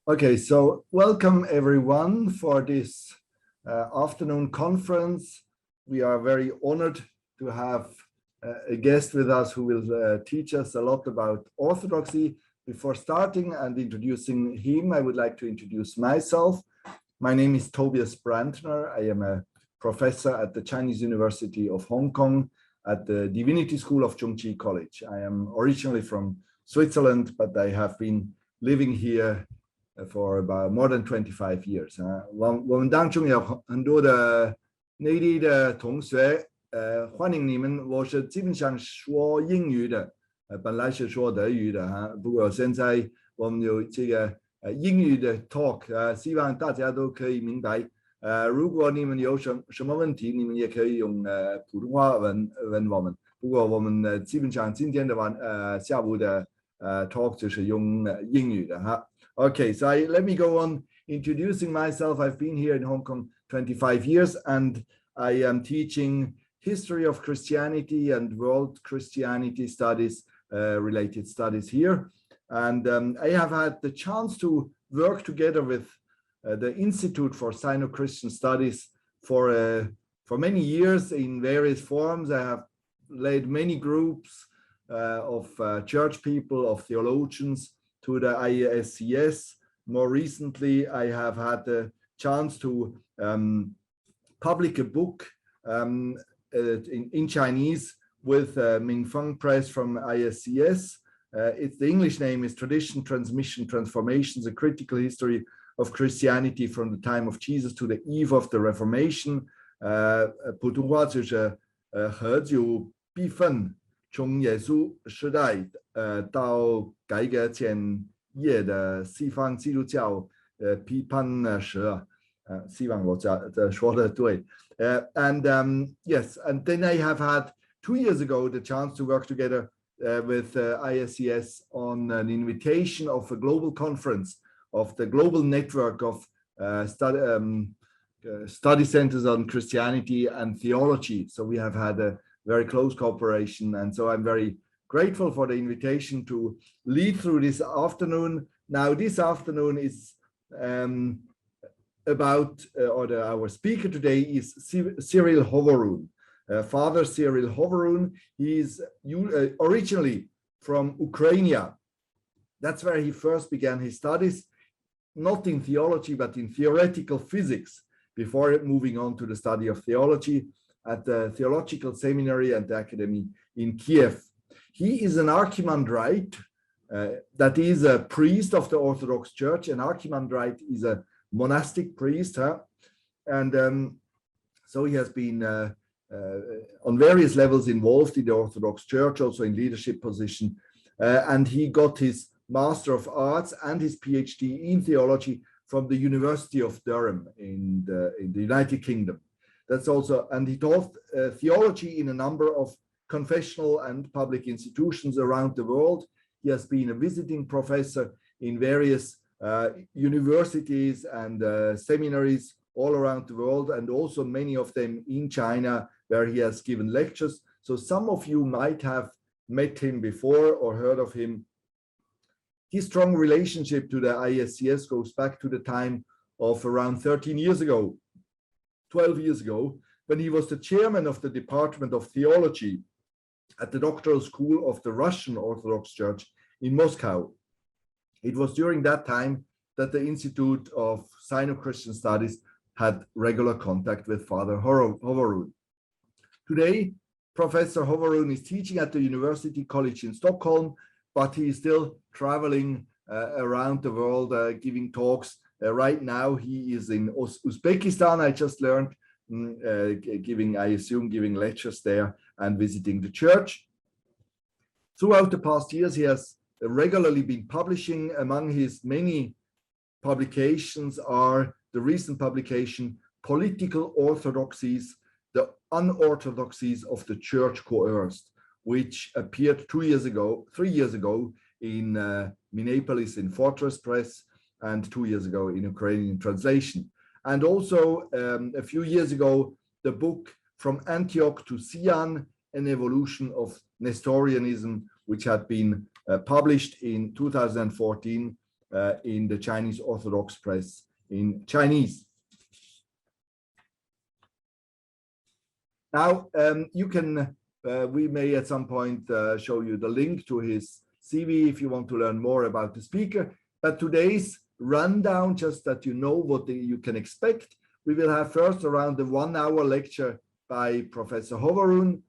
Okay, so welcome everyone for this afternoon conference. We are very honored to have a guest with us who will teach us a lot about orthodoxy. Before starting and introducing him, I would like to introduce myself. My name is Tobias Brandner. I am a professor at the Chinese University of Hong Kong at the Divinity School of Chung College. I am originally from Switzerland, but I have been living here for about more than 25 years. 我们当中有很多的内地的同学，欢迎你们。我是基本上说英语的，本来是说德语的哈，不过现在我们有这个英语的 talk，希望大家都可以明白。如果你们有什么问题，你们也可以用普通话问我们。不过我们基本上今天的下午的talk 就是用英语的哈。Okay, so let me go on introducing myself. I've been here in Hong Kong 25 years, and I am teaching history of Christianity and world Christianity studies, related studies here. And I have had the chance to work together with the Institute for Sino-Christian Studies for many years in various forms. I have led many groups of church people, of theologians, to the ISCS. More recently, I have had the chance to publish a book in Chinese with Ming Feng Press from ISCS. The English name is Tradition, Transmission, Transformations, a Critical History of Christianity from the Time of Jesus to the Eve of the Reformation. 普通话就是合久必分，从耶稣时代到改革前夜的西方基督教批判史，希望我说的对。And yes, and then I have had 2 years ago the chance to work together with ISCS on an invitation of a global conference of the global network of study centers on Christianity and theology. So we have had a very close cooperation, and so I'm very grateful for the invitation to lead through this afternoon. Now, this afternoon is our speaker today is Cyril Hovorun, Father Cyril Hovorun. He is originally from Ukraine. That's where he first began his studies, not in theology, but in theoretical physics, before moving on to the study of theology at the Theological Seminary and the Academy in Kiev. He is an archimandrite, that is a priest of the Orthodox Church. An archimandrite is a monastic priest, and so he has been on various levels involved in the Orthodox Church, also in leadership position, and he got his Master of Arts and his PhD in theology from the University of Durham in the United Kingdom. That's also, and he taught theology in a number of confessional and public institutions around the world. He has been a visiting professor in various universities and seminaries all around the world, and also many of them in China, where he has given lectures. So some of you might have met him before or heard of him. His strong relationship to the ISCS goes back to the time of around 13 years ago, 12 years ago, when he was the chairman of the Department of Theology at the Doctoral School of the Russian Orthodox Church in Moscow. It was during that time that the Institute of Sino-Christian Studies had regular contact with Father Hovorun. Today, Professor Hovorun is teaching at the University College in Stockholm, but he is still traveling around the world, giving talks. Right now, he is in Uzbekistan, I just learned, giving lectures there and visiting the church. Throughout the past years, he has regularly been publishing. Among his many publications are the recent publication, Political Orthodoxies, the Unorthodoxies of the Church Coerced, which appeared 3 years ago in Minneapolis in Fortress Press, and 2 years ago in Ukrainian translation. And also a few years ago, the book From Antioch to Sion, an Evolution of Nestorianism, which had been published in 2014 in the Chinese Orthodox press in Chinese. Now, we may at some point show you the link to his CV if you want to learn more about the speaker. But today's rundown, just that you know what you can expect, we will have first around the 1 hour lecture by Professor Hovorun,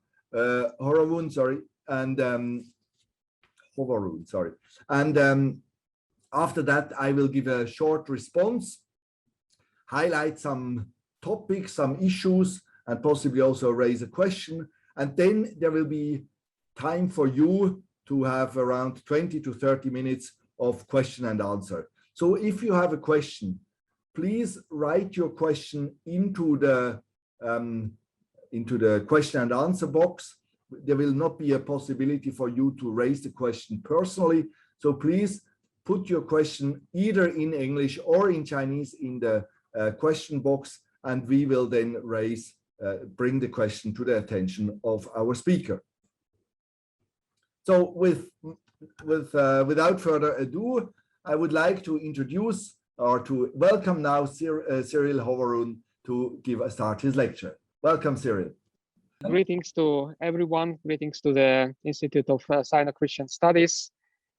and after that I will give a short response, highlight some topics, some issues, and possibly also raise a question, and then there will be time for you to have around 20 to 30 minutes of question and answer. So if you have a question, please write your question into the question and answer box. There will not be a possibility for you to raise the question personally. So please put your question either in English or in Chinese in the question box, and we will then bring the question to the attention of our speaker. So without further ado, I would like to introduce or to welcome now Cyril Hovorun to start his lecture. Welcome, Cyril. Greetings to everyone. Greetings to the Institute of Sino-Christian Studies.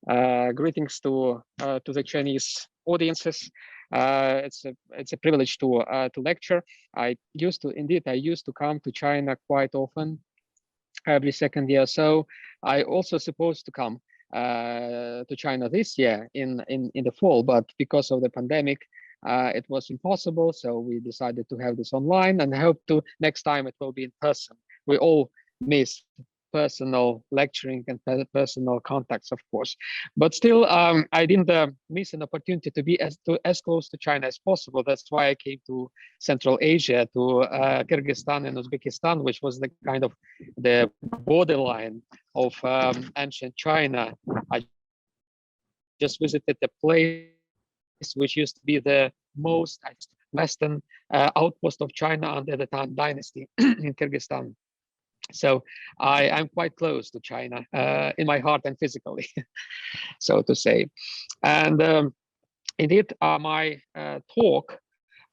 Greetings to the Chinese audiences. It's a privilege to lecture. I used to come to China quite often, every second year. So I also supposed to come to China this year in the fall, but because of the pandemic, it was impossible. So we decided to have this online, and I hope next time it will be in person. We all miss personal lecturing and personal contacts, of course, but still I didn't miss an opportunity to be as close to China as possible. That's why I came to Central Asia, to Kyrgyzstan and Uzbekistan, which was the kind of the borderline of ancient China. I just visited a place which used to be the most western outpost of China under the Tang Dynasty in Kyrgyzstan. So I'm quite close to China in my heart and physically, so to say. And indeed, my talk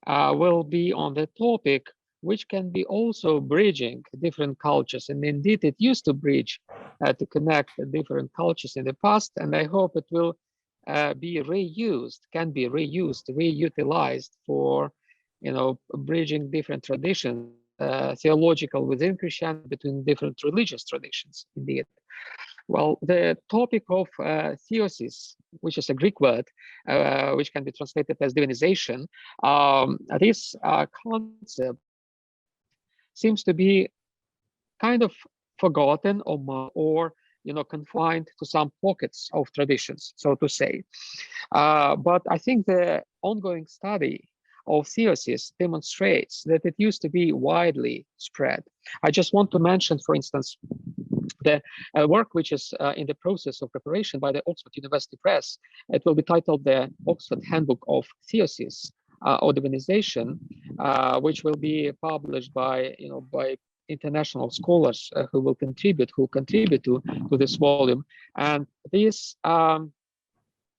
will be on the topic which can be also bridging different cultures. And indeed, it used to bridge to connect different cultures in the past. And I hope it will be reutilized for, bridging different traditions. Theological within Christianity, between different religious traditions, indeed. Well, the topic of theosis, which is a Greek word, which can be translated as divinization, this concept seems to be kind of forgotten or confined to some pockets of traditions, so to say. But I think the ongoing study of theosis demonstrates that it used to be widely spread. I just want to mention, for instance, the work which is in the process of preparation by the Oxford University Press. It will be titled the Oxford Handbook of Theosis or Divinization, which will be published by international scholars who contribute to this volume. And this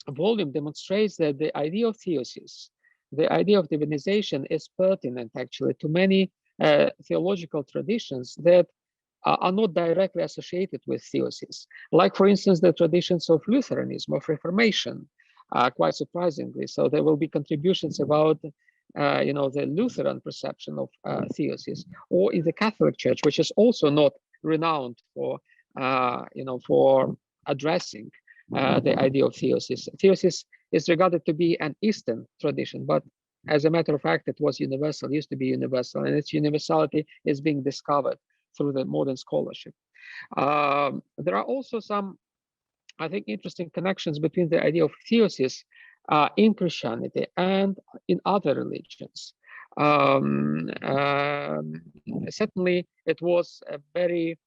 volume demonstrates that the idea of theosis, the idea of divinization, is pertinent actually to many theological traditions that are not directly associated with theosis. Like, for instance, the traditions of Lutheranism, of Reformation, quite surprisingly. So there will be contributions about the Lutheran perception of theosis, or in the Catholic Church, which is also not renowned for addressing the idea of theosis. Theosis is regarded to be an Eastern tradition, but as a matter of fact, it was universal, used to be universal, and its universality is being discovered through the modern scholarship. There are also some, I think, interesting connections between the idea of theosis in Christianity and in other religions. Certainly, it was a very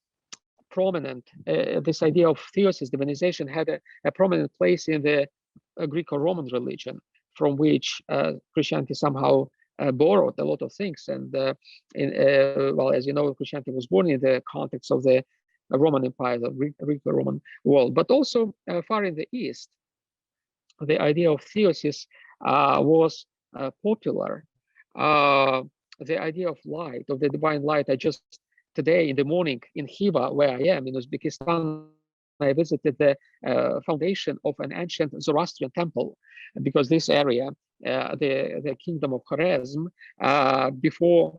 prominent, this idea of theosis, divinization, had a prominent place in the Greco-Roman religion, from which Christianity somehow borrowed a lot of things. And well, as you know, Christianity was born in the context of the Roman Empire, the Greco-Roman world, but also far in the East. the idea of theosis was popular. The idea of light, of the divine light. I just today in the morning in Khiva, where I am in Uzbekistan, I visited the foundation of an ancient Zoroastrian temple, because this area, the kingdom of Khwarezm, before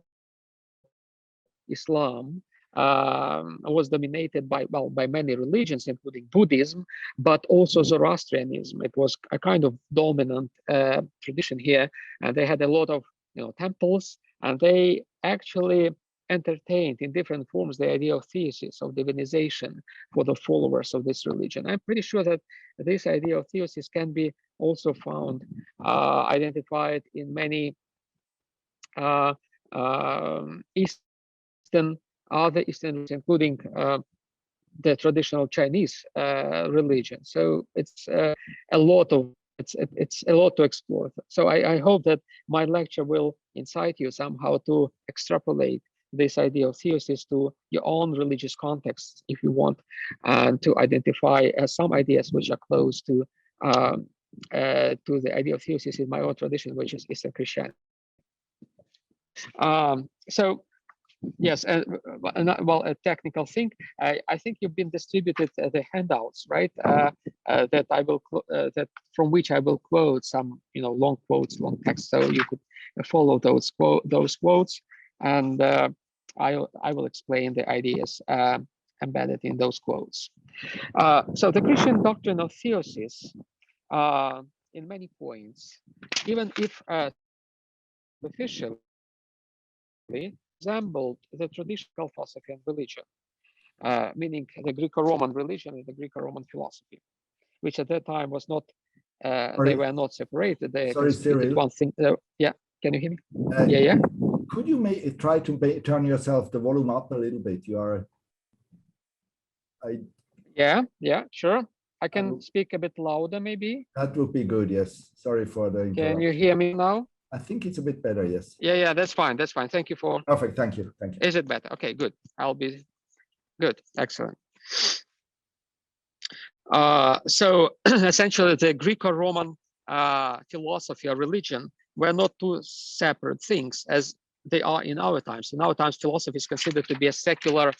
Islam, was dominated by many religions, including Buddhism, but also Zoroastrianism. It was a kind of dominant tradition here, and they had a lot of temples, and they actually entertained in different forms the idea of theosis, of divinization for the followers of this religion. I'm pretty sure that this idea of theosis can be also found identified in many other Eastern religions, including the traditional Chinese religion. So it's a lot of it's a lot to explore. So I hope that my lecture will incite you somehow to extrapolate this idea of theosis to your own religious context, if you want, and to identify some ideas which are close to the idea of theosis in my own tradition, which is Eastern Christianity. So yes, well, a technical thing. I think you've been distributed the handouts, right? That I will that from which I will quote some, long quotes, long text, so you could follow those quotes, and I will explain the ideas embedded in those quotes. So the Christian doctrine of theosis, in many points, even if superficially, resembled the traditional philosophy and religion, meaning the Greco-Roman religion and the Greco-Roman philosophy, which at that time was not, they were not separated. They constituted one thing. Yeah, can you hear me? Yeah. Could you try to turn yourself the volume up a little bit? You are. Yeah, sure. I can speak a bit louder, maybe. That would be good. Yes. Sorry for the interruption. Can you hear me now? I think it's a bit better. Yes. Yeah, that's fine. That's fine. Thank you for. Perfect. Thank you. Thank you. Is it better? Okay, good. I'll be good. Excellent. So essentially, the Greco-Roman philosophy or religion were not two separate things as they are in our times. In our times, philosophy is considered to be a secular,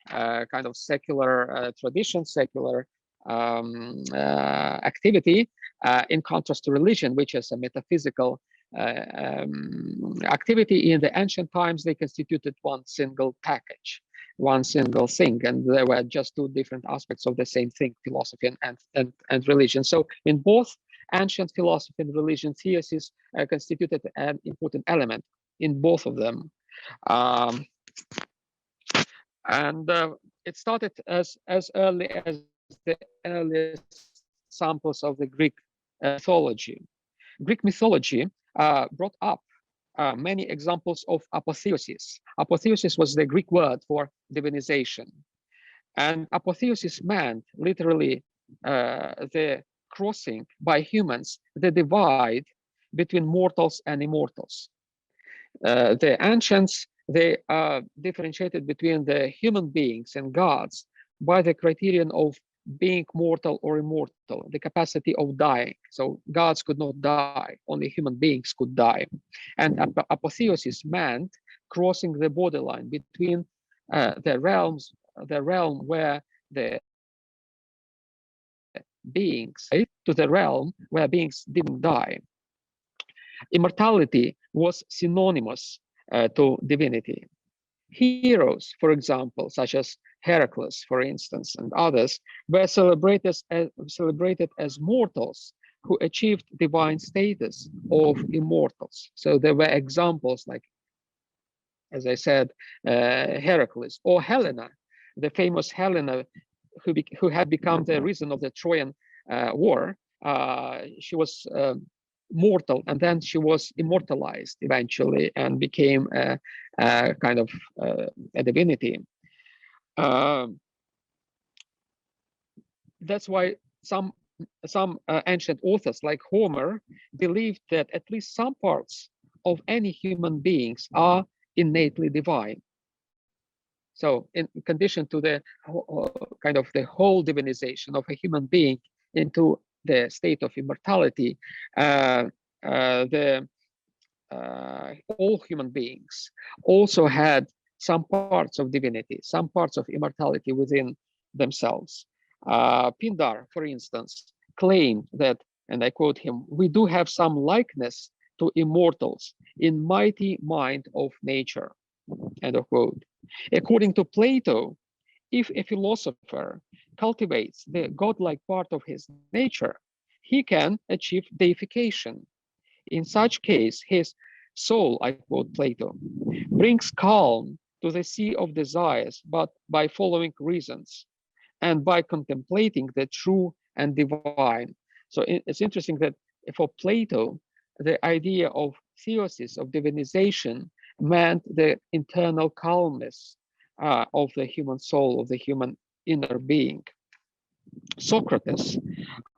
kind of secular tradition, secular activity, in contrast to religion, which is a metaphysical activity. In the ancient times, they constituted one single package, one single thing, and there were just two different aspects of the same thing, philosophy and religion. So in both ancient philosophy and religion, theosis constituted an important element in both of them. And it started as early as the earliest samples of the Greek mythology. Greek mythology brought up many examples of apotheosis. Apotheosis was the Greek word for divinization. And apotheosis meant literally the crossing by humans, the divide between mortals and immortals. The ancients, they differentiated between the human beings and gods by the criterion of being mortal or immortal, the capacity of dying. So gods could not die, only human beings could die. And apotheosis meant crossing the borderline between the realm where the beings, to the realm where beings didn't die. Immortality was synonymous to divinity. Heroes, for example, such as Heracles, for instance, and others, were celebrated as mortals who achieved divine status of immortals. So there were examples like, as I said, Heracles or Helena, the famous Helena, who had become the reason of the Trojan War. She was mortal, and then she was immortalized eventually and became a kind of a divinity. That's why some ancient authors like Homer believed that at least some parts of any human beings are innately divine. So in condition to the kind of the whole divinization of a human being into the state of immortality, all human beings also had some parts of divinity, some parts of immortality within themselves. Pindar, for instance, claimed that, and I quote him, "We do have some likeness to immortals in mighty mind of nature," end of quote. According to Plato, if a philosopher cultivates the godlike part of his nature, he can achieve deification. In such case, his soul, I quote Plato, brings calm to the sea of desires, but by following reasons and by contemplating the true and divine. So it's interesting that for Plato, the idea of theosis, of divinization, meant the internal calmness of the human soul, of the human inner being. Socrates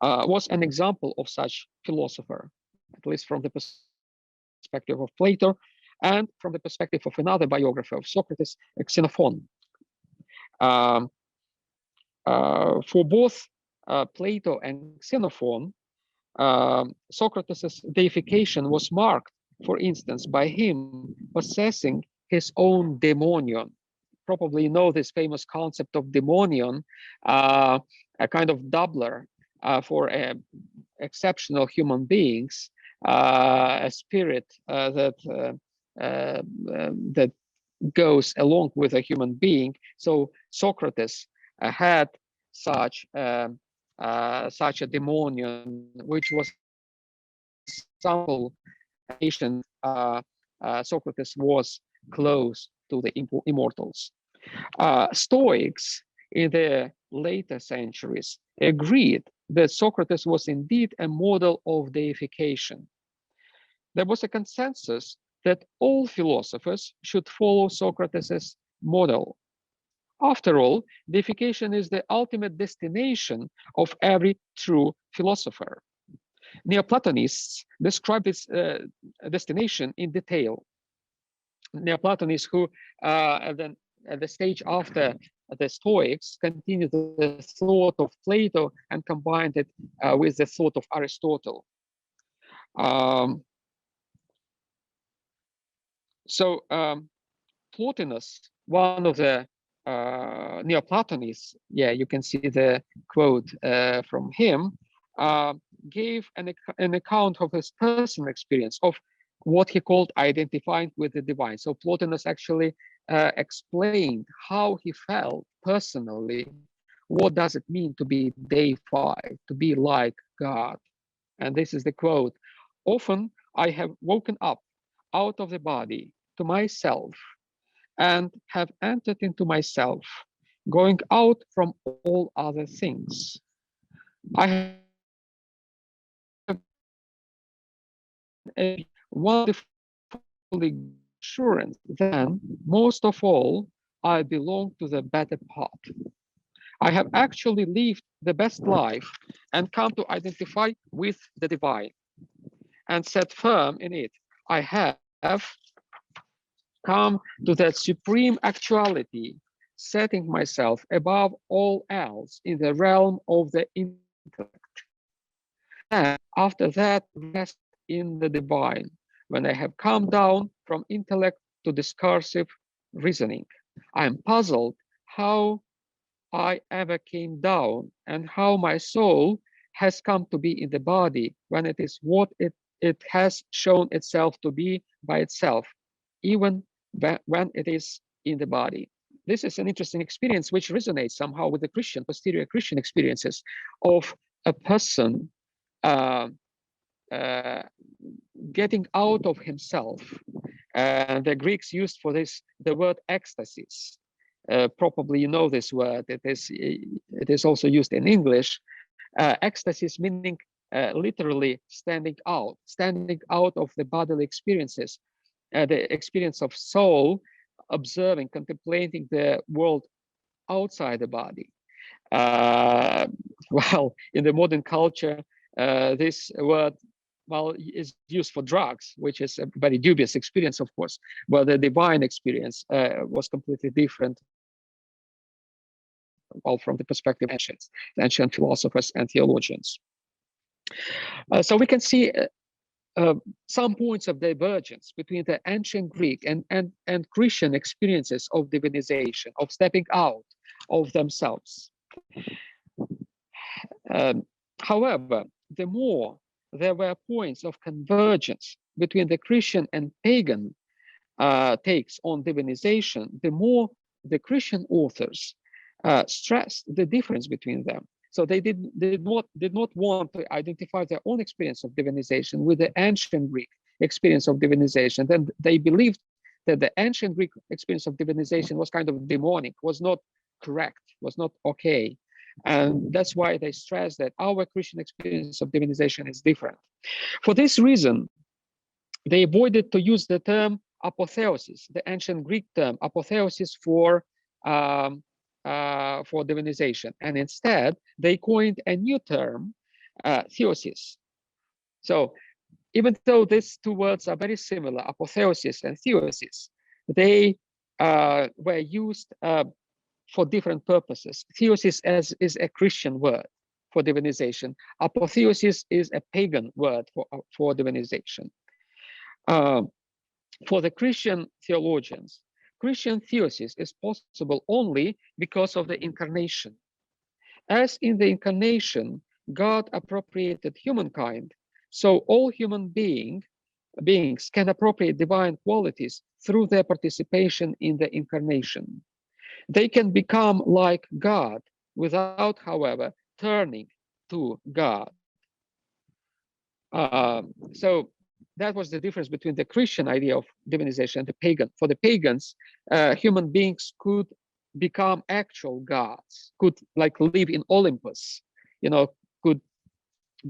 was an example of such philosopher, at least from the perspective of Plato, and from the perspective of another biographer of Socrates, Xenophon. For both Plato and Xenophon, Socrates' deification was marked, for instance, by him possessing his own daemonion. Probably you know this famous concept of daemonion, a kind of doubler for exceptional human beings, a spirit that goes along with a human being. So Socrates had such such a daemonion, which was sample nation. Socrates was close to the immortals. Stoics in the later centuries agreed that Socrates was indeed a model of deification. There was a consensus that all philosophers should follow Socrates' model. After all, deification is the ultimate destination of every true philosopher. Neoplatonists describe this destination in detail. Neoplatonists who, at the stage after the Stoics, continued the thought of Plato and combined it with the thought of Aristotle. Plotinus, one of the Neoplatonists, yeah, you can see the quote from him, gave an account of his personal experience of what he called identifying with the divine. So Plotinus actually explained how he felt personally. What does it mean to be deified, to be like God? And this is the quote: "Often I have woken up out of the body to myself and have entered into myself, going out from all other things. I have a wonderful assurance that most of all, I belong to the better part. I have actually lived the best life and come to identify with the divine and set firm in it. I have come to that supreme actuality, setting myself above all else in the realm of the intellect. And after that, rest in the divine, when I have come down from intellect to discursive reasoning. I am puzzled how I ever came down and how my soul has come to be in the body when it is what it has shown itself to be by itself, even when it is in the body." This is an interesting experience which resonates somehow with the posterior Christian experiences of a person getting out of himself. The Greeks used for this the word ecstasis. Probably you know this word. It is also used in English. Ecstasis meaning literally standing out of the bodily experiences, the experience of soul, observing, contemplating the world outside the body. Well, in the modern culture, this word, well, is used for drugs, which is a very dubious experience, of course, but the divine experience was completely different, well, from the perspective of ancient philosophers and theologians. So we can see some points of divergence between the ancient Greek and Christian experiences of divinization, of stepping out of themselves. However, the more there were points of convergence between the Christian and pagan takes on divinization, the more the Christian authors stressed the difference between them. So they did not want to identify their own experience of divinization with the ancient Greek experience of divinization. Then they believed that the ancient Greek experience of divinization was kind of demonic, was not correct, was not okay. And that's why they stress that our Christian experience of divinization is different. For this reason, they avoided to use the term apotheosis, the ancient Greek term apotheosis for divinization, and instead they coined a new term, theosis. So even though these two words are very similar, apotheosis and theosis, they were used for different purposes. Theosis is a Christian word for divinization. Apotheosis is a pagan word for divinization. For the Christian theologians, Christian theosis is possible only because of the incarnation. As in the incarnation, God appropriated humankind, so all human beings can appropriate divine qualities through their participation in the incarnation. They can become like God without, however, turning to God. So that was the difference between the Christian idea of divinization and the pagan. For the pagans, human beings could become actual gods, could like live in Olympus, could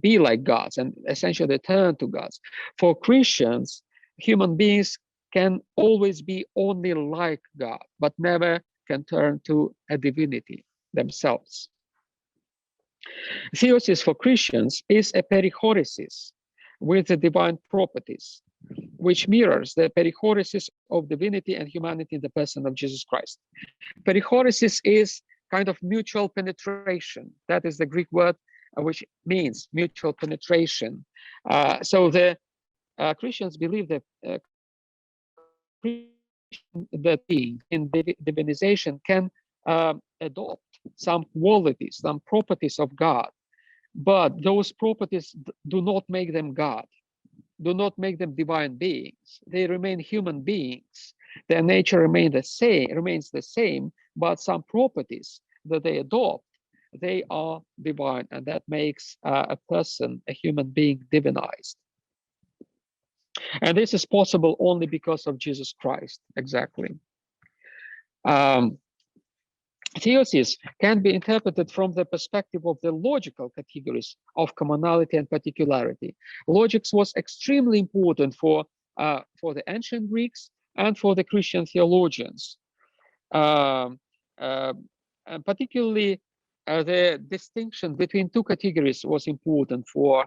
be like gods and essentially turn to gods. For Christians, human beings can always be only like God, but never can turn to a divinity themselves. Theosis for Christians is a perichoresis with the divine properties, which mirrors the perichoresis of divinity and humanity in the person of Jesus Christ. Perichoresis is kind of mutual penetration. That is the Greek word which means mutual penetration. So the Christians believe that being in divinization can adopt some qualities, some properties of God, but those properties do not make them God, do not make them divine beings. They remain human beings. Their nature remains the same, but some properties that they adopt, they are divine, and that makes a person, a human being, divinized. And this is possible only because of Jesus Christ, exactly. Theosis can be interpreted from the perspective of the logical categories of commonality and particularity. Logics was extremely important for the ancient Greeks and for the Christian theologians. And particularly, the distinction between two categories was important for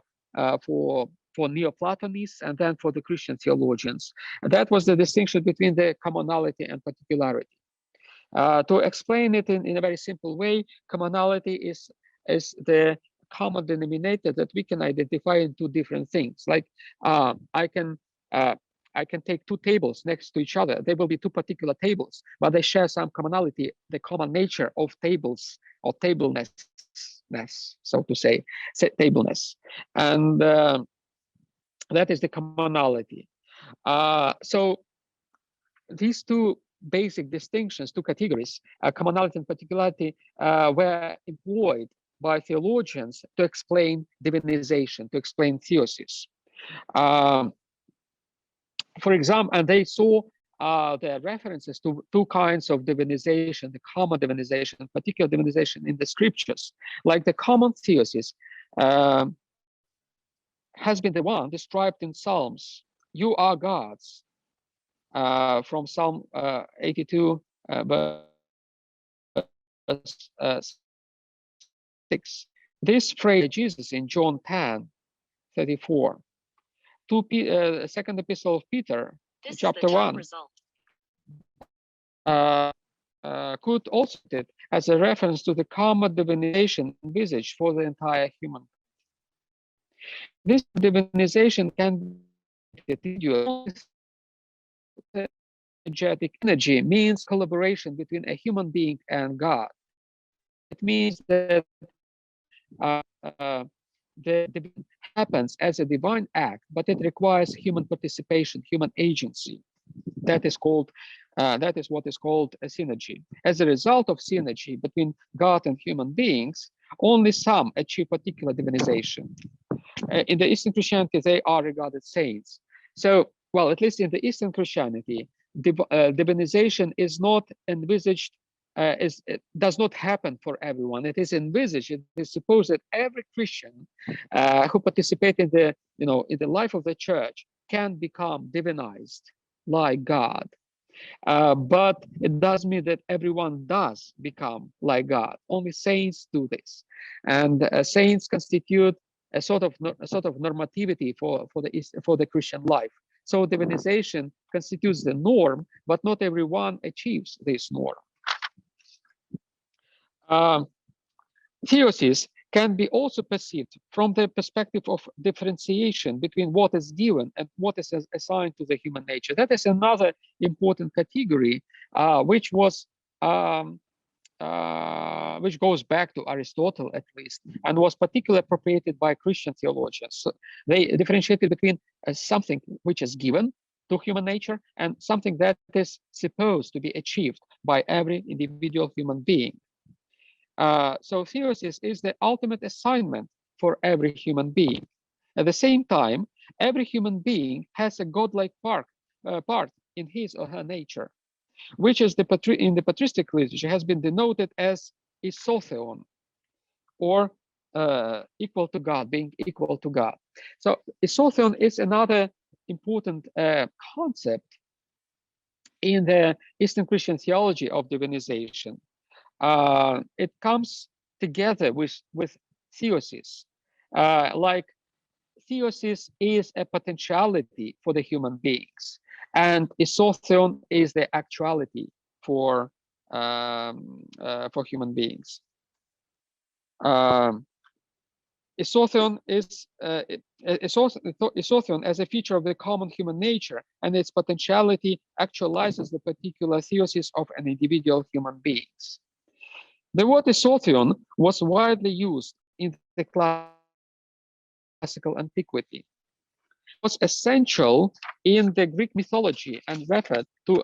Neoplatonists and then for the Christian theologians. And that was the distinction between the commonality and particularity. To explain it in a very simple way, commonality is the common denominator that we can identify in two different things. Like I can take two tables next to each other. They will be two particular tables, but they share some commonality, the common nature of tables or tableness, so to say, tableness, and that is the commonality. So these two basic distinctions, two categories, commonality and particularity, were employed by theologians to explain divinization, to explain theosis. For example, and they saw the references to two kinds of divinization, the common divinization and particular divinization in the scriptures. Like the common theosis has been the one described in Psalms. You are gods, from Psalm 82, verse 6. This phrase Jesus in John 10:34. Second Epistle of Peter, chapter 1, could also be as a reference to the common divinization envisaged for the entire human. This divinization can be energetic energy means collaboration between a human being and God. It means that the divination happens as a divine act, but it requires human participation, human agency. That is called, that is what is called a synergy. As a result of synergy between God and human beings, only some achieve particular divinization. In the Eastern Christianity, they are regarded saints. So, well, at least in the Eastern Christianity, divinization is not envisaged, it does not happen for everyone. It is envisaged, it is supposed that every Christian who participates in the, in the life of the church can become divinized like God. But it does mean that everyone does become like God. Only saints do this, and saints constitute a sort of normativity for the Christian life. So divinization constitutes the norm, but not everyone achieves this norm. Theosis can be also perceived from the perspective of differentiation between what is given and what is assigned to the human nature. That is another important category, which was which goes back to Aristotle at least, and was particularly appropriated by Christian theologians. So they differentiated between something which is given to human nature and something that is supposed to be achieved by every individual human being. So theosis is the ultimate assignment for every human being. At the same time, every human being has a godlike part in his or her nature, which is in the patristic literature has been denoted as isotheon, or equal to God, being equal to God. So isotheon is another important concept in the Eastern Christian theology of divinization. It comes together with theosis. Like theosis is a potentiality for the human beings, and isotheon is the actuality for human beings. Isotheon is isotheon as a feature of the common human nature, and its potentiality actualizes the particular theosis of an individual human beings. The word isotheon was widely used in the classical antiquity. It was essential in the Greek mythology and referred to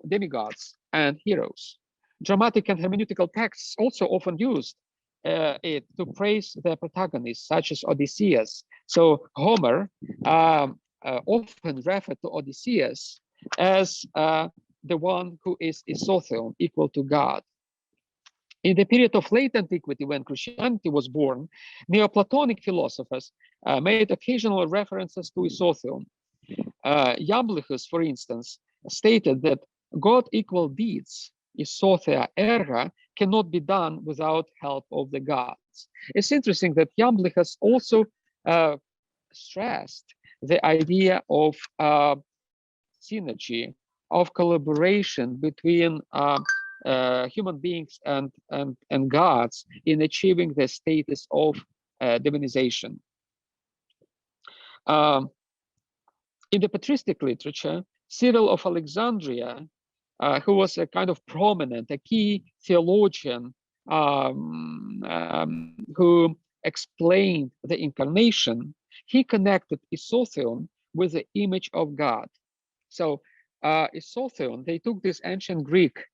demigods and heroes. Dramatic and hermeneutical texts also often used it to praise their protagonists, such as Odysseus. So Homer often referred to Odysseus as the one who is isotheon, equal to God. In the period of late antiquity, when Christianity was born, Neoplatonic philosophers made occasional references to isotheon. Iamblichus, for instance, stated that God-equal deeds, isothea erga, cannot be done without help of the gods. It's interesting that Iamblichus also stressed the idea of synergy, of collaboration between human beings and gods in achieving the status of divinization. In the patristic literature, Cyril of Alexandria, who was a kind of prominent, a key theologian who explained the incarnation, he connected isotheon with the image of God. So isotheon, they took this ancient Greek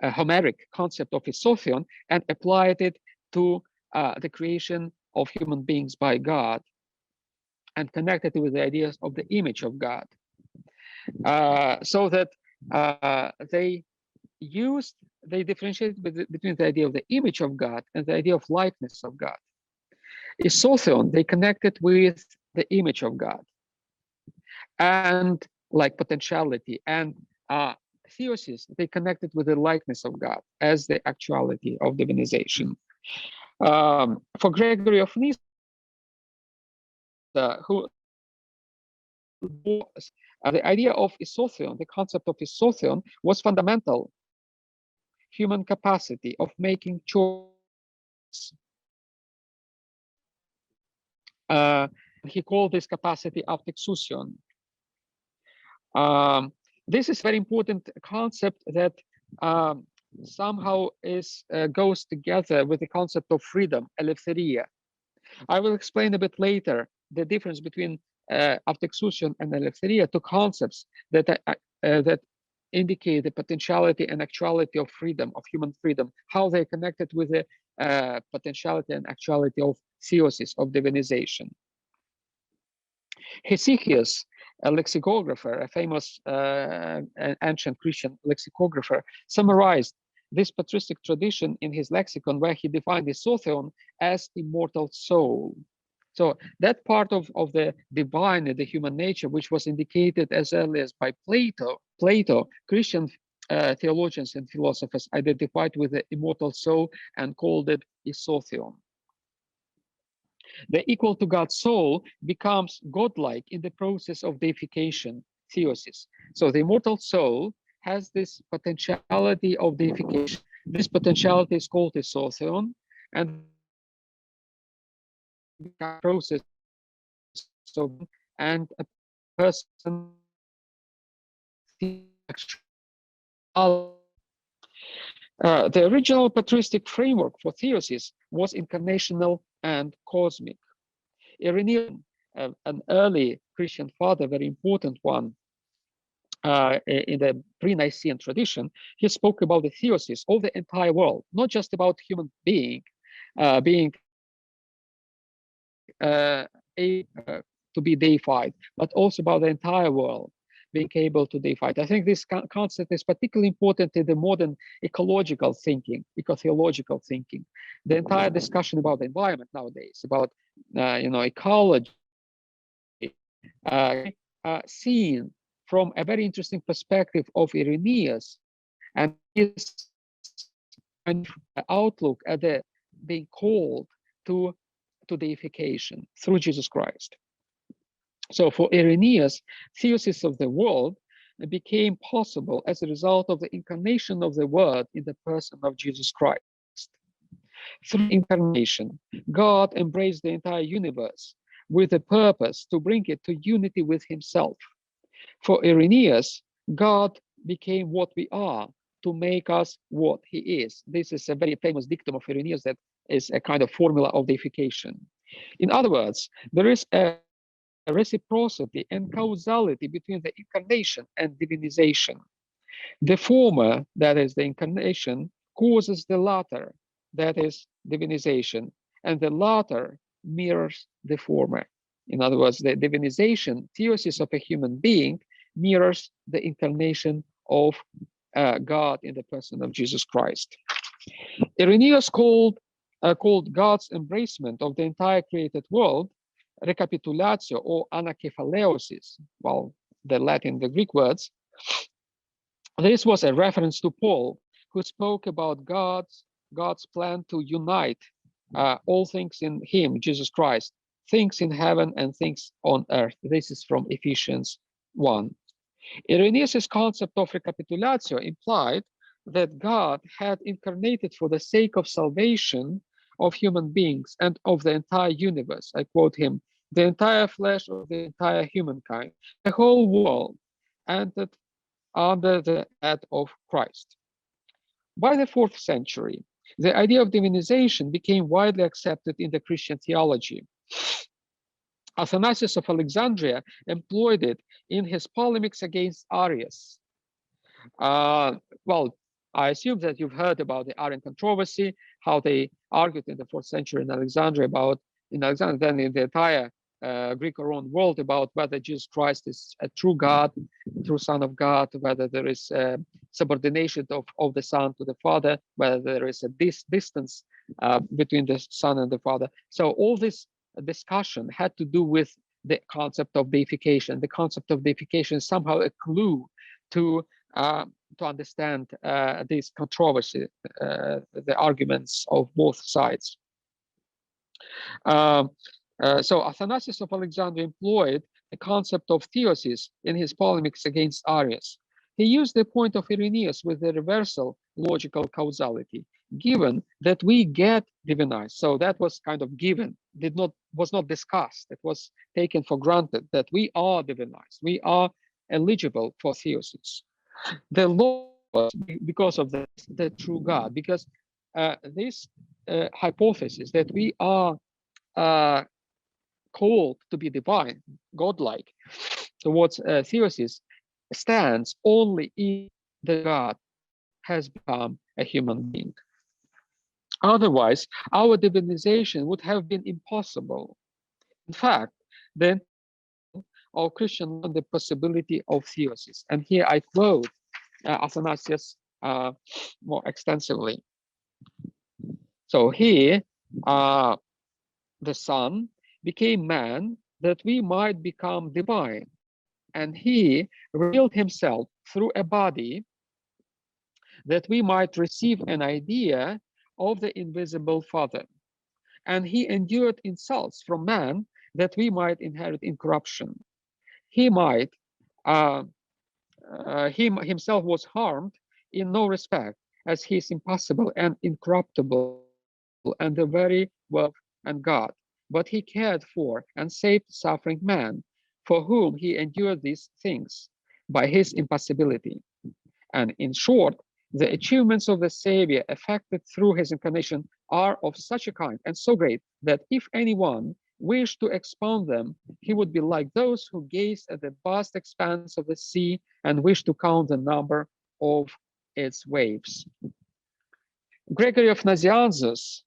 Homeric concept of isotheon and applied it to the creation of human beings by God, and connected it with the ideas of the image of God. So that they differentiated between the idea of the image of God and the idea of likeness of God. Isotheon, they connected with the image of God and like potentiality, and theosis, they connected with the likeness of God as the actuality of divinization. For Gregory of Nyssa, who the idea of isotheon, the concept of isotheon, was fundamental human capacity of making choice. he called this capacity authexousion. This is a very important concept that somehow goes together with the concept of freedom, eleftheria. I will explain a bit later the difference between authexousion and eleftheria, two concepts that indicate the potentiality and actuality of freedom, of human freedom, how they're connected with the potentiality and actuality of theosis, of divinization. Hesychius, a lexicographer, a famous ancient Christian lexicographer, summarized this patristic tradition in his lexicon, where he defined the sotheon as immortal soul. So that part of the divine, the human nature, which was indicated as early as by Plato, Christian theologians and philosophers identified with the immortal soul and called it isotheon. The equal to God's soul becomes godlike in the process of deification, theosis. So the immortal soul has this potentiality of deification. This potentiality is called isotheon, and process of and a person the original patristic framework for theosis was incarnational and cosmic. Irenaeus, an early Christian father, very important one in the pre-Nicene tradition, he spoke about the theosis of the entire world, not just about human being to be deified, but also about the entire world being able to deify. I think this concept is particularly important in the modern ecological thinking, eco-theological thinking. The entire discussion about the environment nowadays, about ecology, seen from a very interesting perspective of Irenaeus and his outlook at the being called to deification through Jesus Christ. So for Irenaeus, theosis of the world became possible as a result of the incarnation of the Word in the person of Jesus Christ. Through incarnation, God embraced the entire universe with a purpose to bring it to unity with himself. For Irenaeus, God became what we are to make us what he is. This is a very famous dictum of Irenaeus that is a kind of formula of deification. In other words, there is a reciprocity and causality between the incarnation and divinization. The former, that is the incarnation, causes the latter, that is divinization, and the latter mirrors the former. In other words, the divinization, theosis of a human being, mirrors the incarnation of God in the person of Jesus Christ. Irenaeus called God's embracement of the entire created world recapitulatio or anakephaleosis, well, the Latin, the Greek words. This was a reference to Paul, who spoke about God's plan to unite all things in him, Jesus Christ, things in heaven and things on earth. This is from Ephesians 1. Irenaeus' concept of recapitulatio implied that God had incarnated for the sake of salvation of human beings and of the entire universe. I quote him, the entire flesh of the entire humankind, the whole world, entered under the head of Christ. By the 4th century, the idea of divinization became widely accepted in the Christian theology. Athanasius of Alexandria employed it in his polemics against Arius. Well, I assume that you've heard about the Arian controversy, how they argued in the 4th century in Alexandria then in the entire Greco-Roman world about whether Jesus Christ is a true God, true Son of God, whether there is a subordination of the Son to the Father, whether there is a distance between the Son and the Father. So all this discussion had to do with the concept of deification. The concept of deification is somehow a clue to understand this controversy, the arguments of both sides. So Athanasius of Alexandria employed the concept of theosis in his polemics against Arius. He used the point of Irenaeus with the reversal logical causality, given that we get divinized. So that was kind of given was not discussed. It was taken for granted that we are divinized. We are eligible for theosis. The law was because of the true God, because this hypothesis that we are called to be divine, godlike, towards theosis stands only if the God has become a human being. Otherwise, our divinization would have been impossible. In fact, then all Christians learn the possibility of theosis. And here I quote Athanasius more extensively. So here, the Son became man that we might become divine. And he revealed himself through a body that we might receive an idea of the invisible Father. And he endured insults from man that we might inherit incorruption. He might, himself was harmed in no respect, as he is impassible and incorruptible and the very word and God. But he cared for and saved suffering man, for whom he endured these things by his impassibility. And in short, the achievements of the Savior effected through his incarnation are of such a kind and so great that if anyone wished to expound them, he would be like those who gaze at the vast expanse of the sea and wish to count the number of its waves. Gregory of Nazianzus,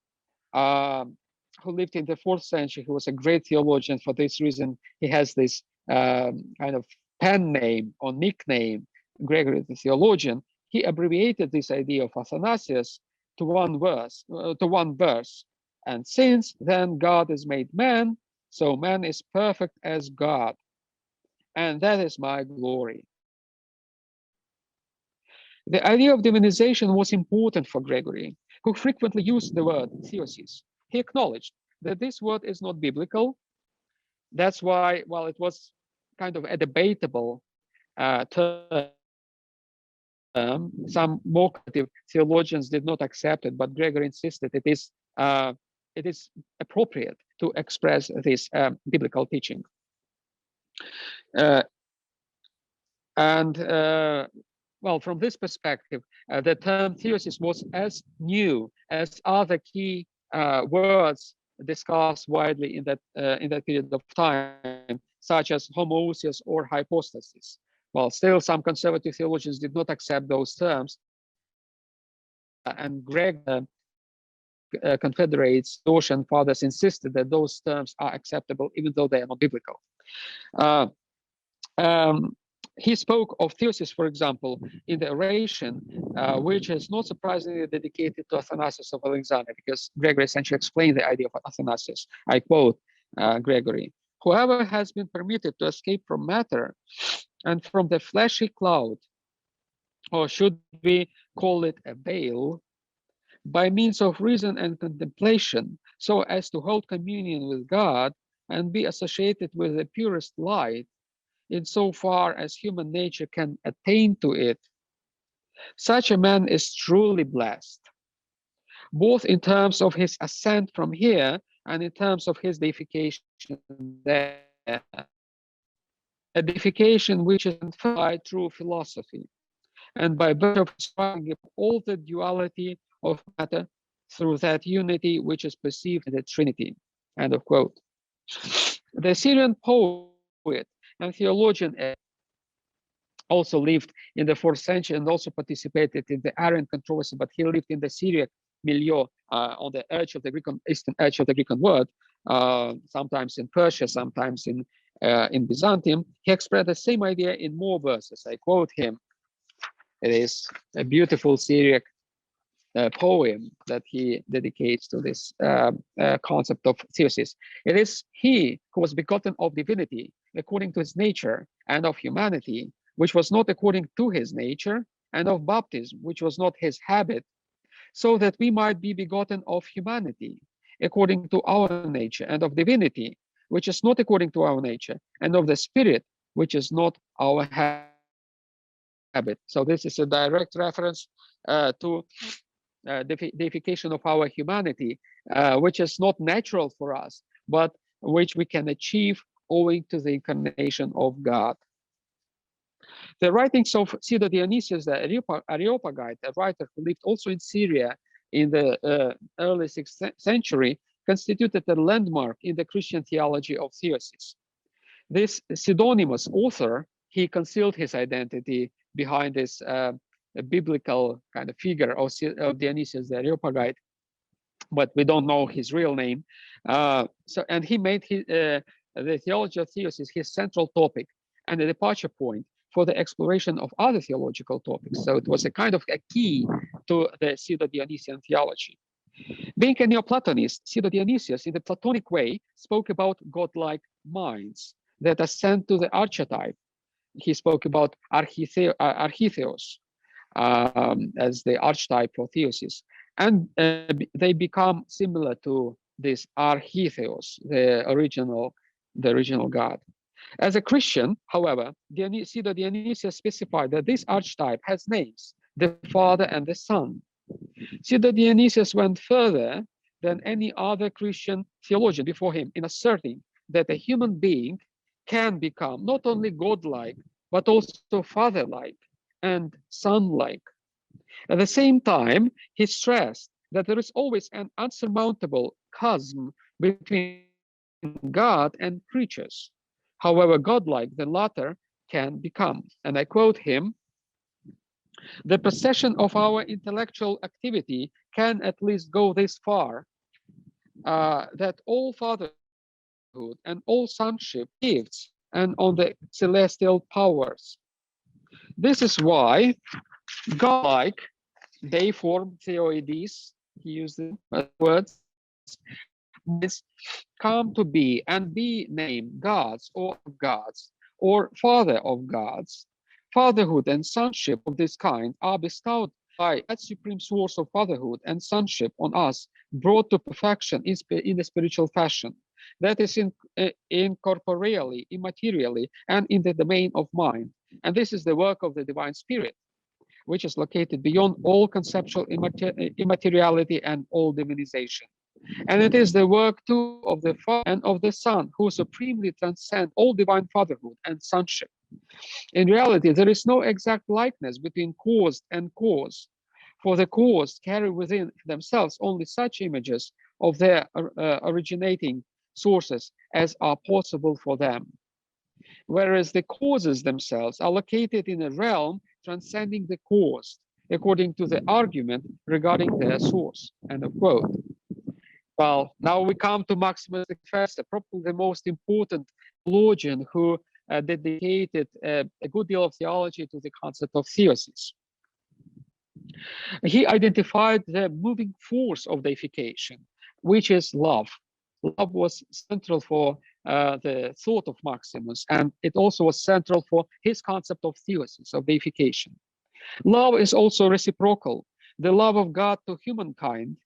who lived in the 4th century, who was a great theologian. For this reason, he has this kind of pen name or nickname, Gregory the theologian. He abbreviated this idea of Athanasius to one verse. And since then God is made man, so man is perfect as God. And that is my glory. The idea of divinization was important for Gregory, who frequently used the word theosis. He acknowledged that this word is not biblical. That's why, while it was kind of a debatable term, some more creative theologians did not accept it, but Gregory insisted it is appropriate to express this biblical teaching. Well, from this perspective, the term theosis was as new as other key words discussed widely in that period of time, such as homoousios or hypostasis. While still some conservative theologians did not accept those terms, and Greg confederates, Dortian fathers insisted that those terms are acceptable even though they are not biblical. He spoke of theosis, for example, in the oration, which is not surprisingly dedicated to Athanasius of Alexandria, because Gregory essentially explained the idea of Athanasius. I quote Gregory: "Whoever has been permitted to escape from matter and from the fleshy cloud, or should we call it a veil, by means of reason and contemplation, so as to hold communion with God and be associated with the purest light, insofar as human nature can attain to it, such a man is truly blessed, both in terms of his ascent from here and in terms of his deification there. A deification which is inferred by true philosophy, and by virtue of describing all the duality of matter through that unity which is perceived in the Trinity." End of quote. The Syrian poet and theologian also lived in the 4th century and also participated in the Arian controversy, but he lived in the Syriac milieu on the edge of the eastern edge of the Greek world, sometimes in Persia, sometimes in Byzantium. He expressed the same idea in more verses. I quote him. It is a beautiful Syriac poem that he dedicates to this concept of theosis. "It is he who was begotten of divinity according to his nature, and of humanity, which was not according to his nature, and of baptism, which was not his habit, so that we might be begotten of humanity according to our nature, and of divinity, which is not according to our nature, and of the Spirit, which is not our habit." So this is a direct reference to deification of our humanity, which is not natural for us, but which we can achieve owing to the incarnation of God. The writings of Pseudo-Dionysius the Areopagite, a writer who lived also in Syria in the early 6th century, constituted a landmark in the Christian theology of theosis. This pseudonymous author, he concealed his identity behind this biblical kind of figure of Dionysius the Areopagite, but we don't know his real name. And he made the theology of theosis his central topic and a departure point for the exploration of other theological topics. So it was a kind of a key to the Pseudo-Dionysian theology. Being a Neoplatonist, Pseudo-Dionysius, in the Platonic way, spoke about godlike minds that ascend to the archetype. He spoke about architheos as the archetype for theosis. And they become similar to this architheos, the original God. As a Christian, however, Pseudo-Dionysius specified that this archetype has names, the Father and the Son. Pseudo-Dionysius went further than any other Christian theologian before him in asserting that a human being can become not only godlike, but also father-like and son-like. At the same time, he stressed that there is always an unsurmountable chasm between God and creatures, however godlike the latter can become. And I quote him, "The procession of our intellectual activity can at least go this far, that all fatherhood and all sonship gifts and on the celestial powers. This is why godlike, deiform theoides," he used the words, come to be and be named gods or father of gods. Fatherhood and sonship of this kind are bestowed by that supreme source of fatherhood and sonship on us, brought to perfection in a spiritual fashion, that is incorporeally, immaterially, and in the domain of mind. And this is the work of the divine spirit, which is located beyond all conceptual immateriality and all divinization. And it is the work too of the Father and of the Son, who supremely transcend all divine fatherhood and sonship. In reality, there is no exact likeness between cause and cause, for the cause carry within themselves only such images of their originating sources as are possible for them, whereas the causes themselves are located in a realm transcending the cause, according to the argument regarding their source. End of quote. Well, now we come to Maximus the Confessor, probably the most important theologian who dedicated a good deal of theology to the concept of theosis. He identified the moving force of deification, which is love. Love was central for the thought of Maximus, and it also was central for his concept of theosis, of deification. Love is also reciprocal. The love of God to humankind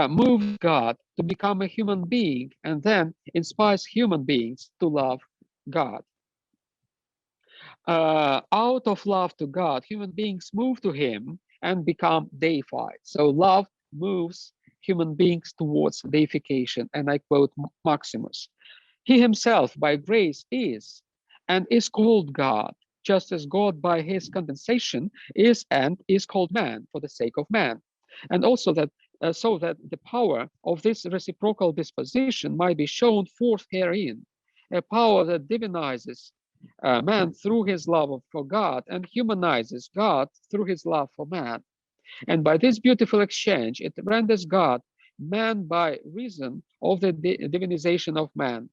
moves God to become a human being and then inspires human beings to love God. Out of love to God, human beings move to him and become deified. So love moves human beings towards deification. And I quote Maximus, "He himself by grace is and is called God, just as God by his condensation is and is called man for the sake of man. And also that so that the power of this reciprocal disposition might be shown forth herein, a power that divinizes man through his love for God and humanizes God through his love for man. And by this beautiful exchange, it renders God man by reason of the divinization of man,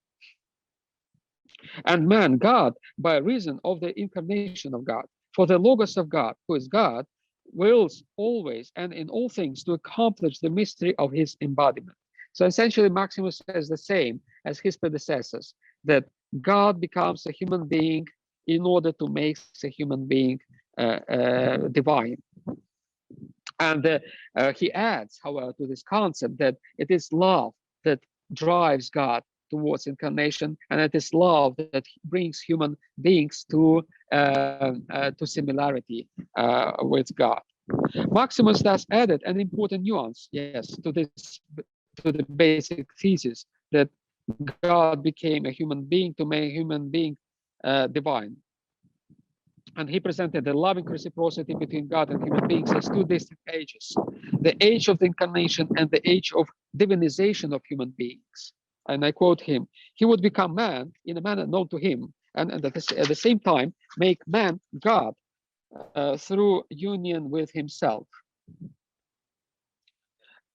and man God by reason of the incarnation of God. For the Logos of God, who is God, wills always and in all things to accomplish the mystery of his embodiment." So essentially, Maximus says the same as his predecessors, that God becomes a human being in order to make a human being divine. And he adds, however, to this concept that it is love that drives God towards incarnation, and it is love that brings human beings to similarity with God. Maximus thus added an important nuance, yes, to the basic thesis that God became a human being to make a human being divine. And he presented the loving reciprocity between God and human beings as two distinct ages, the age of the incarnation and the age of divinization of human beings. And I quote him, he would become man in a manner known to him, and at the same time make man God through union with himself.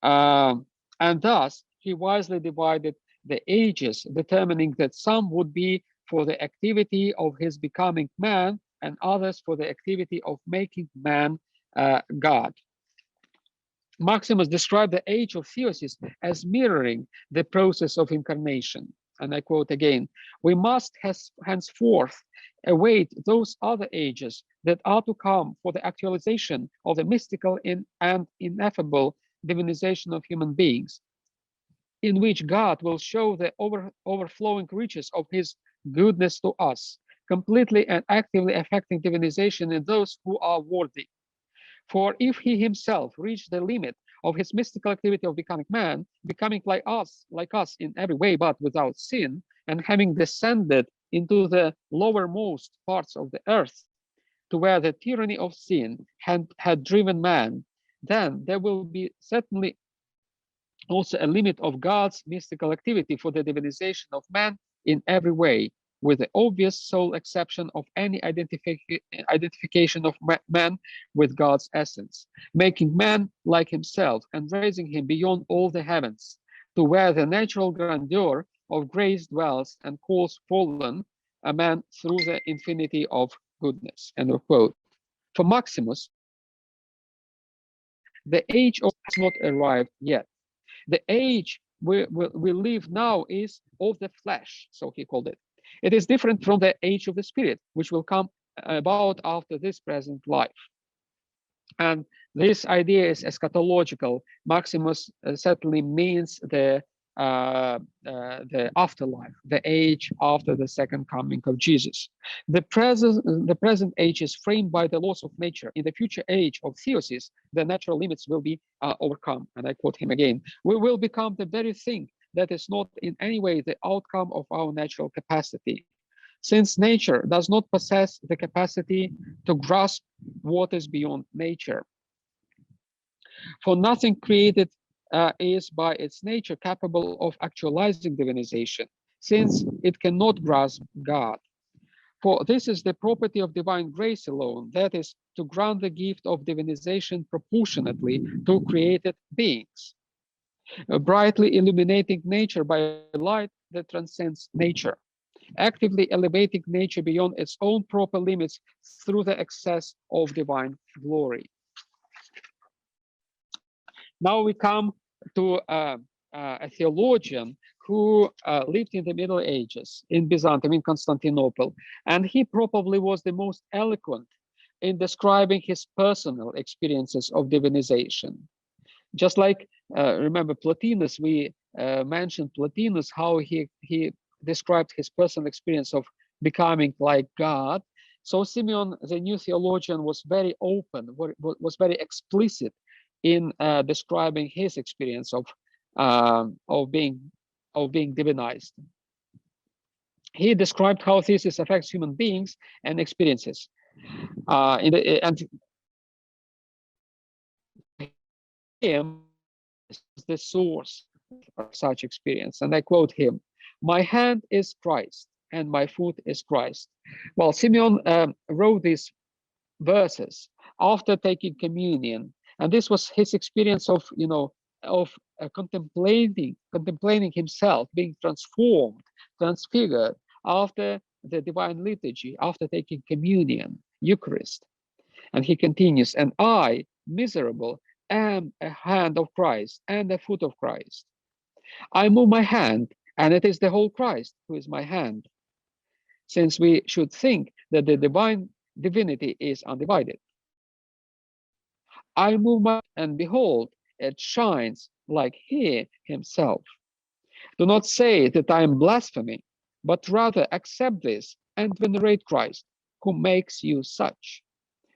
And thus, he wisely divided the ages, determining that some would be for the activity of his becoming man, and others for the activity of making man God. Maximus described the age of theosis as mirroring the process of incarnation. And I quote again, we must henceforth await those other ages that are to come for the actualization of the mystical and ineffable divinization of human beings, in which God will show the overflowing riches of his goodness to us, completely and actively affecting divinization in those who are worthy. For if he himself reached the limit of his mystical activity of becoming man, becoming like us in every way but without sin, and having descended into the lowermost parts of the earth, to where the tyranny of sin had driven man, then there will be certainly also a limit of God's mystical activity for the divinization of man in every way, with the obvious sole exception of any identification of man with God's essence, making man like himself and raising him beyond all the heavens, to where the natural grandeur of grace dwells and calls fallen a man through the infinity of goodness. End of quote. For Maximus, the age of has not arrived yet. The age we live now is of the flesh, so he called it. It is different from the age of the spirit, which will come about after this present life. And this idea is eschatological. Maximus certainly means the afterlife, the age after the second coming of Jesus. The present age is framed by the laws of nature. In the future age of theosis, the natural limits will be overcome. And I quote him again, we will become the very thing that is not in any way the outcome of our natural capacity. Since nature does not possess the capacity to grasp what is beyond nature. For nothing created is by its nature capable of actualizing divinization, since it cannot grasp God. For this is the property of divine grace alone, that is, to grant the gift of divinization proportionately to created beings, brightly illuminating nature by light that transcends nature, actively elevating nature beyond its own proper limits through the excess of divine glory. Now we come to a theologian who lived in the Middle Ages in Byzantium, in Constantinople, and he probably was the most eloquent in describing his personal experiences of divinization. Just like, remember Plotinus, we mentioned Plotinus, how he described his personal experience of becoming like God. So Simeon, the new theologian, was very open, was very explicit in describing his experience of being divinized. He described how thesis affects human beings and experiences. And him is the source of such experience. And I quote him, "My hand is Christ and my foot is Christ." Well, Simeon wrote these verses after taking communion, and this was his experience of, contemplating himself being transformed, transfigured after the divine liturgy, after taking communion, Eucharist. And he continues, "And I, miserable, am a hand of Christ and a foot of Christ. I move my hand, and it is the whole Christ who is my hand, since we should think that the divine divinity is undivided. I move my hand, and behold, it shines like he himself. Do not say that I am blaspheming, but rather accept this and venerate Christ, who makes you such.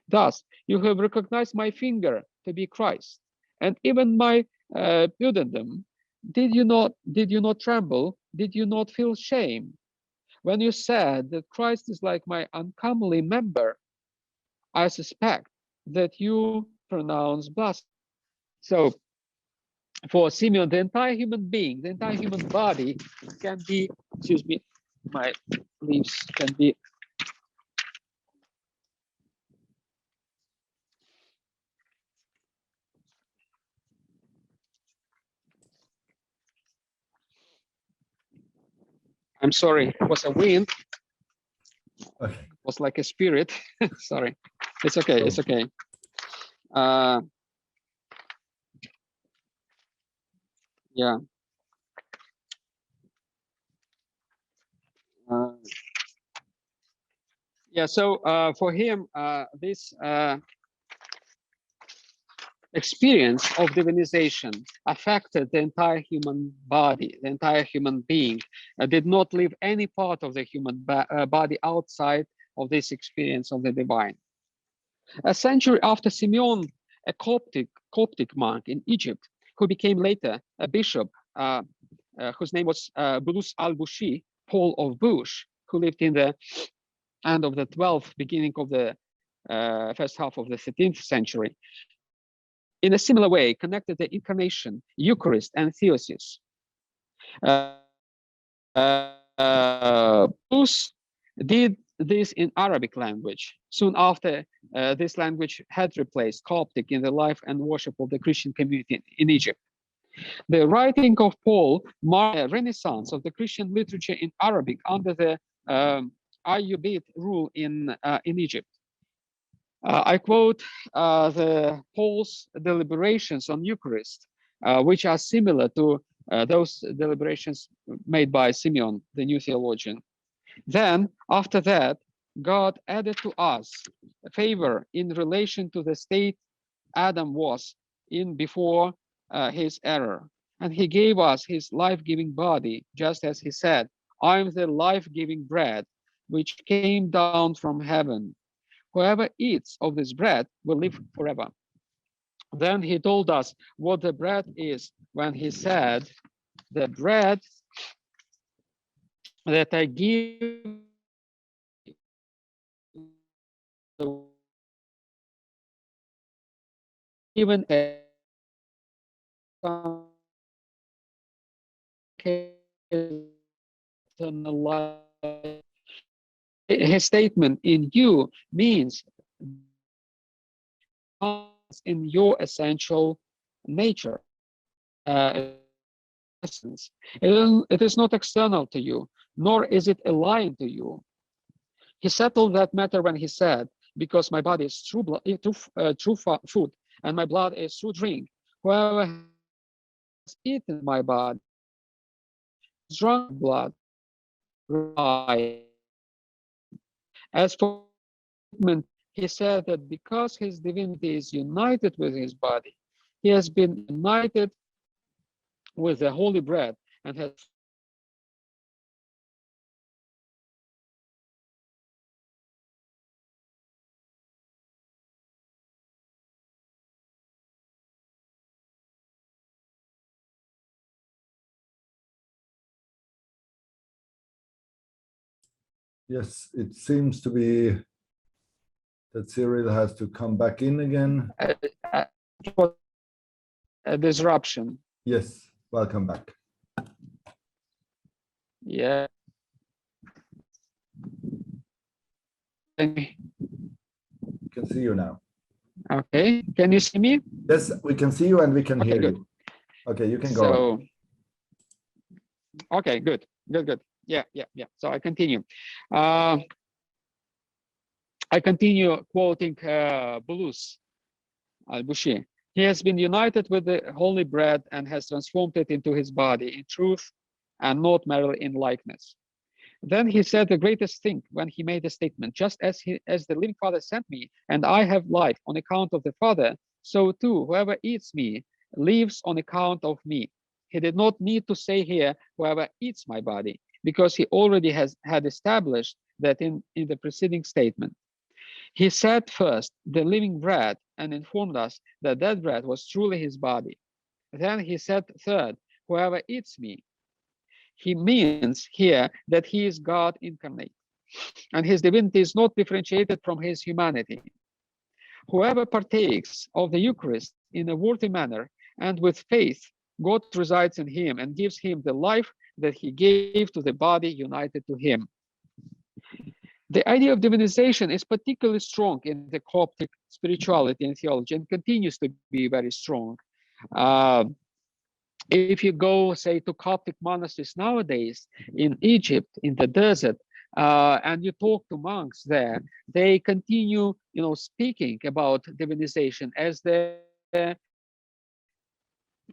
Thus, you have recognized my finger to be Christ, and even my pudendum did you not tremble? Did you not feel shame when you said that Christ is like my uncomely member? I suspect that you pronounce blasphemy. So for Simeon, the entire human being, the entire human body can be, excuse me, my leaves can be I'm sorry, it was a wind, Okay. it was like a spirit. Sorry, it's okay, it's okay. Uh, yeah. Uh, yeah, so for him, this experience of divinization affected the entire human body, the entire human being, did not leave any part of the human body outside of this experience of the divine. A century after Simeon, a Coptic monk in Egypt, who became later a bishop, whose name was Bulus al-Bushi, Paul of Bush, who lived in the end of the 12th, beginning of the first half of the 13th century, in a similar way connected the incarnation, Eucharist, and theosis. Bulus did this in Arabic language. Soon after, this language had replaced Coptic in the life and worship of the Christian community in Egypt. The writing of Paul marked a renaissance of the Christian literature in Arabic under the Ayyubite rule in Egypt. I quote the Paul's deliberations on Eucharist, which are similar to those deliberations made by Simeon, the new theologian. Then, after that, God added to us a favor in relation to the state Adam was in before his error. And he gave us his life-giving body, just as he said, I am the life-giving bread, which came down from heaven. Whoever eats of this bread will live forever. Then he told us what the bread is when he said, the bread that I give even a life. His statement in you means in your essential nature, essence. It is not external to you, nor is it alien to you. He settled that matter when he said, because my body is true, true food, and my blood is true drink. Whoever has eaten my body, drunk blood, as for he said that because his divinity is united with his body, he has been united with the holy bread and has Yes, it seems to be that Cyril has to come back in again. a disruption. Yes, welcome back. Yeah. We can see you now. Okay, can you see me? Yes, we can see you and we can hear good. you. Okay, you can go on. Okay, good. Yeah. So I continue. I continue quoting Bulus al-Bushi. He has been united with the holy bread and has transformed it into his body in truth and not merely in likeness. Then he said the greatest thing when he made a statement, just as the living Father sent me, and I have life on account of the Father, so too whoever eats me lives on account of me. He did not need to say here, whoever eats my body, because he already had established that in the preceding statement. He said first, the living bread, and informed us that that bread was truly his body. Then he said third, whoever eats me. He means here that he is God incarnate, and his divinity is not differentiated from his humanity. Whoever partakes of the Eucharist in a worthy manner and with faith, God resides in him and gives him the life that he gave to the body united to him. The idea of divinization is particularly strong in the Coptic spirituality and theology and continues to be very strong. If you go, say, to Coptic monasteries nowadays in Egypt, in the desert, and you talk to monks there, they continue, speaking about divinization as the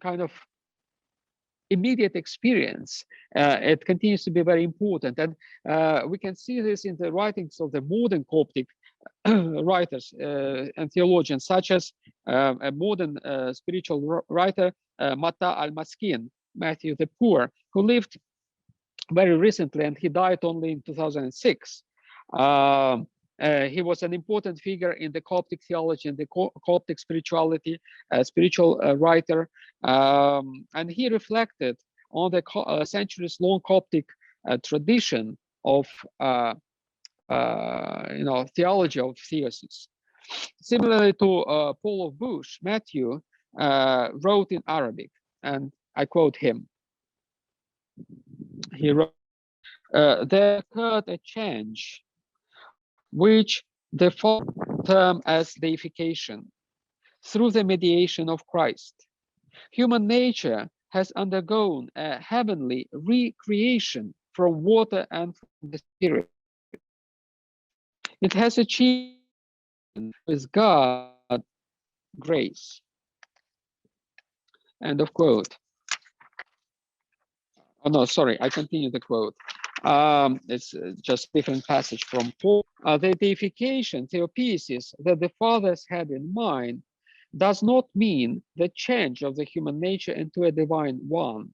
kind of immediate experience. It continues to be very important, and we can see this in the writings of the modern Coptic writers and theologians, such as a modern spiritual writer, Mata al-Maskin, Matthew the Poor, who lived very recently, and he died only in 2006. He was an important figure in the Coptic theology and the Coptic spirituality, spiritual writer, and he reflected on the centuries-long Coptic tradition of theology of theosis. Similarly to Paul of Bush, Matthew wrote in Arabic, and I quote him. He wrote, there occurred a change which the Father termed as deification through the mediation of Christ. Human nature has undergone a heavenly recreation from water and from the Spirit. It has achieved with God grace. End of quote. Oh no, sorry, I continue the quote. It's just a different passage from Paul. The deification, theosis, that the fathers had in mind does not mean the change of the human nature into a divine one.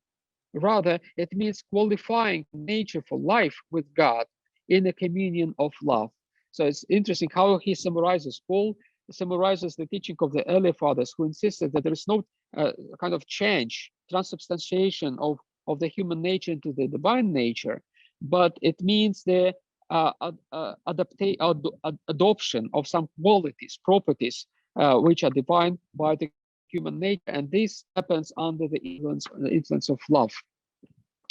Rather, it means qualifying nature for life with God in a communion of love. So it's interesting how he summarizes. Paul summarizes the teaching of the early fathers, who insisted that there is no kind of change, transubstantiation of the human nature into the divine nature, but it means the adoption of some qualities, properties, which are divine by the human nature, and this happens under the influence of love.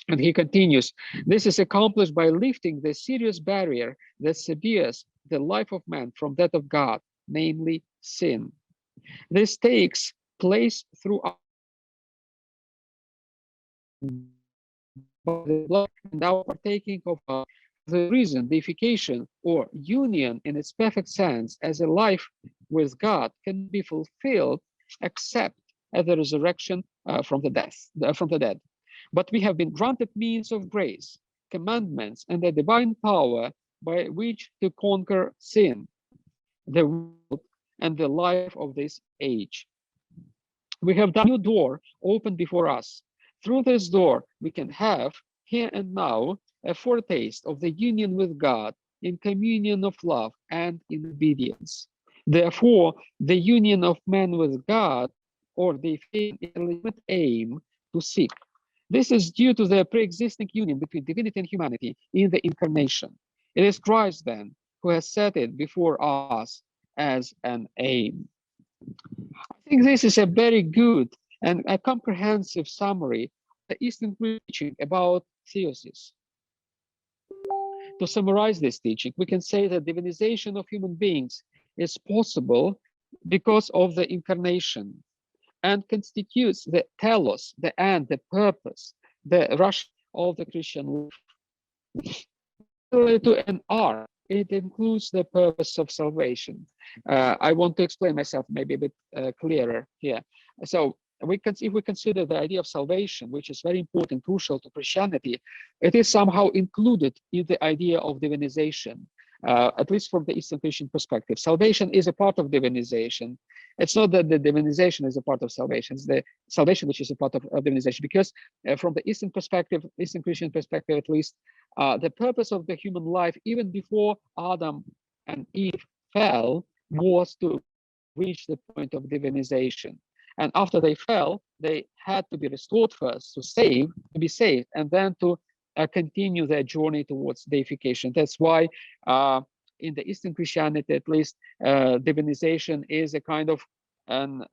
And he continues, this is accomplished by lifting the serious barrier that severes the life of man from that of God, namely sin. This takes place through the blood and our partaking of the reason, deification, or union in its perfect sense as a life with God can be fulfilled except at the resurrection from the dead. But we have been granted means of grace, commandments, and the divine power by which to conquer sin, the world, and the life of this age. We have a new door open before us. Through this door, we can have here and now a foretaste of the union with God in communion of love and in obedience. Therefore, the union of man with God, or the legitimate aim to seek. This is due to the pre-existing union between divinity and humanity in the incarnation. It is Christ, then, who has set it before us as an aim. I think this is a very good and a comprehensive summary of the Eastern teaching about theosis. To summarize this teaching, we can say that divinization of human beings is possible because of the incarnation and constitutes the telos, the end, the purpose, the rush of the Christian life. To an R, it includes the purpose of salvation. I want to explain myself maybe a bit clearer here. So if we consider the idea of salvation, which is very important, crucial to Christianity, it is somehow included in the idea of divinization, at least from the Eastern Christian perspective. Salvation is a part of divinization. It's not that the divinization is a part of salvation, it's the salvation which is a part of divinization, because from the Eastern perspective, Eastern Christian perspective at least, the purpose of the human life, even before Adam and Eve fell, was to reach the point of divinization. And after they fell, they had to be restored first to be saved, and then to continue their journey towards deification. That's why in the Eastern Christianity, at least, divinization is a kind of an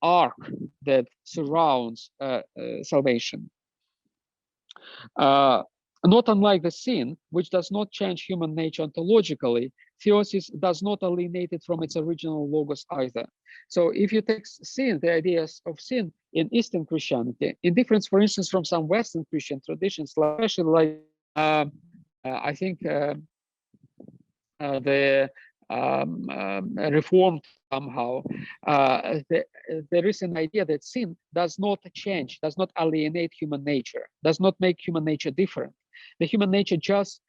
arc that surrounds salvation. Not unlike the sin, which does not change human nature ontologically, theosis does not alienate it from its original logos either. So if you take sin, the ideas of sin in Eastern Christianity, in difference, for instance, from some Western Christian traditions, especially like I think the Reformed somehow, there is an idea that sin does not change, does not alienate human nature, does not make human nature different. The human nature just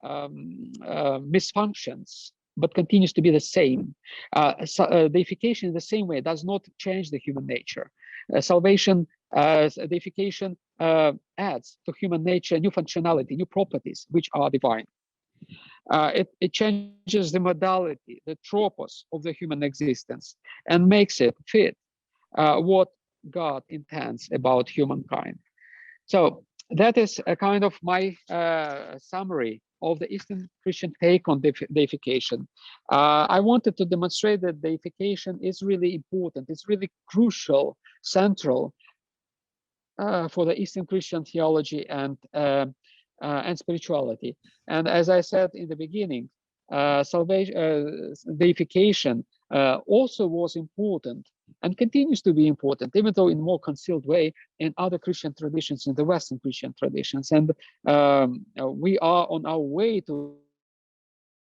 misfunctions, but continues to be the same. Deification in the same way does not change the human nature. Salvation, deification adds to human nature new functionality, new properties, which are divine. It changes the modality, the tropos of the human existence, and makes it fit what God intends about humankind. So that is a kind of my summary of the Eastern Christian take on deification. I wanted to demonstrate that deification is really important. It's really crucial, central for the Eastern Christian theology and spirituality. And as I said in the beginning, deification also was important and continues to be important, even though in a more concealed way in other Christian traditions, in the Western Christian traditions. And we are on our way to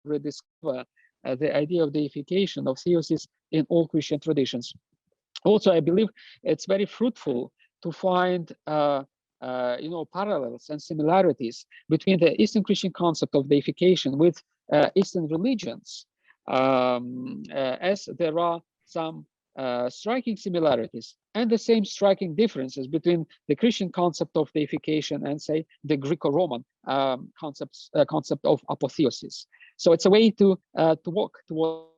rediscover the idea of deification, of theosis in all Christian traditions. Also, I believe it's very fruitful to find parallels and similarities between the Eastern Christian concept of deification with Eastern religions, as there are some striking similarities and the same striking differences between the Christian concept of deification and, say, the Greco-Roman concept of apotheosis. So it's a way to walk towards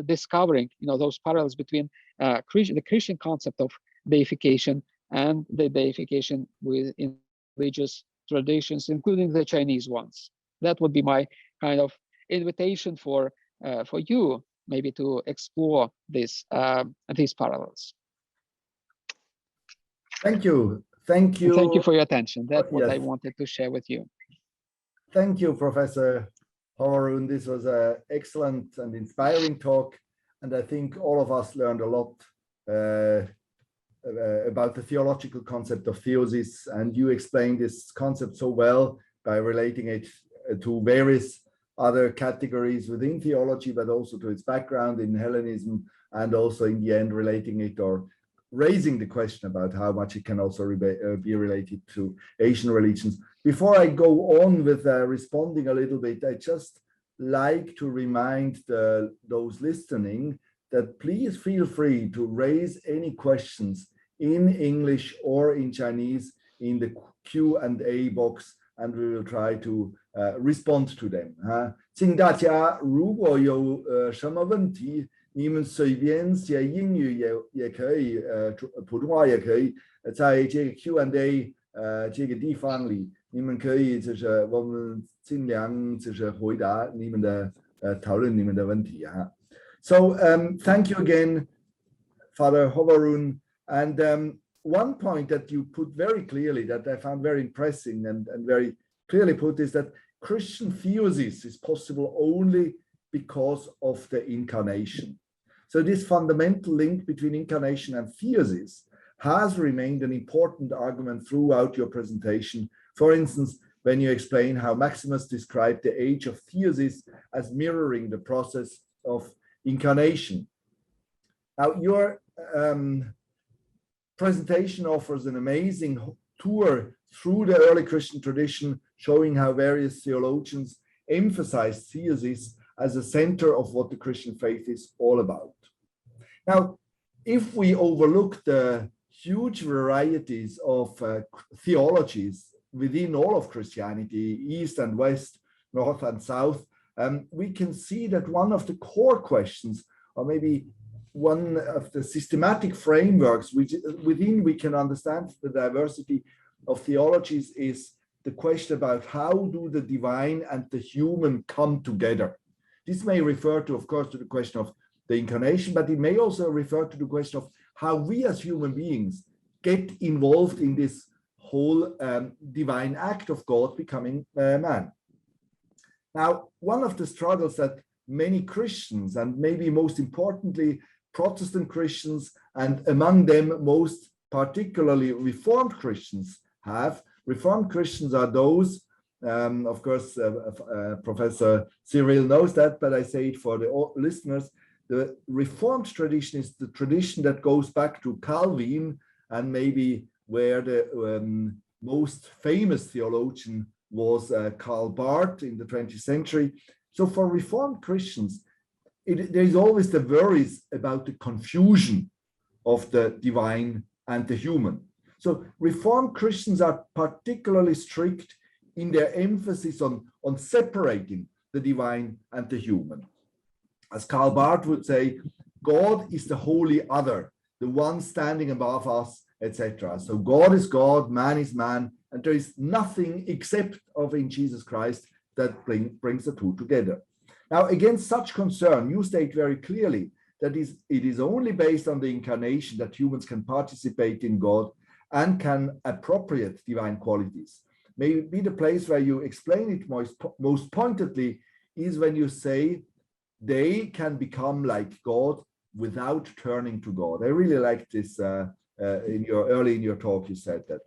discovering, those parallels between the Christian concept of deification and the deification within religious traditions, including the Chinese ones. That would be my kind of invitation for you, maybe, to explore these parallels. Thank you. Thank you. Thank you for your attention. That's what Yes. I wanted to share with you. Thank you, Professor Hovorun. This was an excellent and inspiring talk, and I think all of us learned a lot about the theological concept of theosis, and you explained this concept so well by relating it to various other categories within theology, but also to its background in Hellenism, and also in the end relating it or raising the question about how much it can also be related to Asian religions. Before I go on with responding a little bit, I just like to remind those listening that please feel free to raise any questions in English or in Chinese in the Q&A box, and we will try to respond to them. 请大家如果有什么问题，你们随便写英语也可以，普通话也可以，在这个 Q&A 这个地方里，你们可以就是我们尽量就是回答你们的讨论你们的问题哈。So thank you again, Father Hovorun. And one point that you put very clearly that I found very impressive and very clearly put is that Christian theosis is possible only because of the incarnation. So this fundamental link between incarnation and theosis has remained an important argument throughout your presentation. For instance, when you explain how Maximus described the age of theosis as mirroring the process of incarnation. Now, your presentation offers an amazing tour through the early Christian tradition, showing how various theologians emphasize theosis as a center of what the Christian faith is all about. Now, if we overlook the huge varieties of theologies within all of Christianity, East and West, North and South, we can see that one of the core questions, or maybe one of the systematic frameworks which within we can understand the diversity of theologies, is the question about how do the divine and the human come together. This may refer to, of course, to the question of the incarnation, but it may also refer to the question of how we as human beings get involved in this whole divine act of God becoming man. Now, one of the struggles that many Christians, and maybe most importantly Protestant Christians, and among them most particularly Reformed Christians have. Reformed Christians are those, of course, Professor Cyril knows that, but I say it for the listeners. The Reformed tradition is the tradition that goes back to Calvin, and maybe where the most famous theologian was Karl Barth in the 20th century. So for Reformed Christians, there is always the worries about the confusion of the divine and the human. So Reformed Christians are particularly strict in their emphasis on separating the divine and the human. As Karl Barth would say, God is the holy other, the one standing above us, etc. So God is God, man is man, and there is nothing except of in Jesus Christ that brings the two together. Now, against such concern, you state very clearly that it is only based on the incarnation that humans can participate in God and can appropriate divine qualities. Maybe the place where you explain it most pointedly is when you say they can become like God without turning to God. I really like this early in your talk, you said that.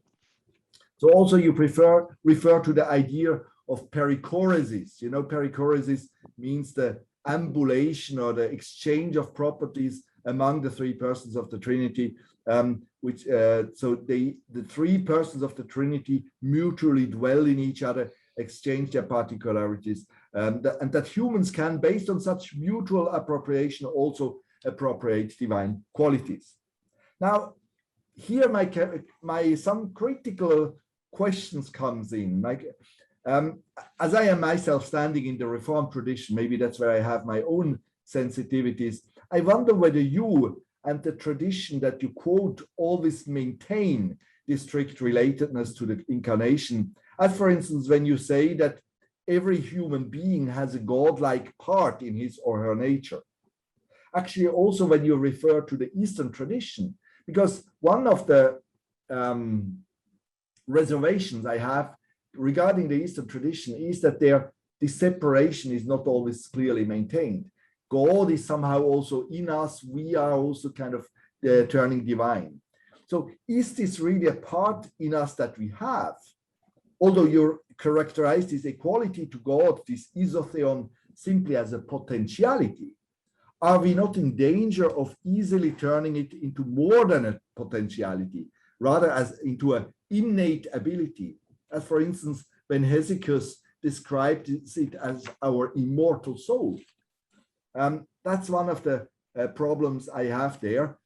So also you refer to the idea of perichoresis. You know, perichoresis means the ambulation or the exchange of properties among the three persons of the Trinity, so the three persons of the Trinity mutually dwell in each other, exchange their particularities, and that humans can, based on such mutual appropriation, also appropriate divine qualities. Now, here my some critical questions comes in. Like, as I am myself standing in the Reformed tradition, maybe that's where I have my own sensitivities. I wonder whether you and the tradition that you quote always maintain this strict relatedness to the incarnation. As for instance, when you say that every human being has a godlike part in his or her nature. Actually, also when you refer to the Eastern tradition, because one of the reservations I have regarding the Eastern tradition is that this separation is not always clearly maintained. God is somehow also in us. We are also kind of turning divine. So is this really a part in us that we have? Although you characterize this equality to God, this isotheon, simply as a potentiality, are we not in danger of easily turning it into more than a potentiality, rather as into an innate ability? As for instance, when Hesychus described it as our immortal soul. That's one of the problems I have there.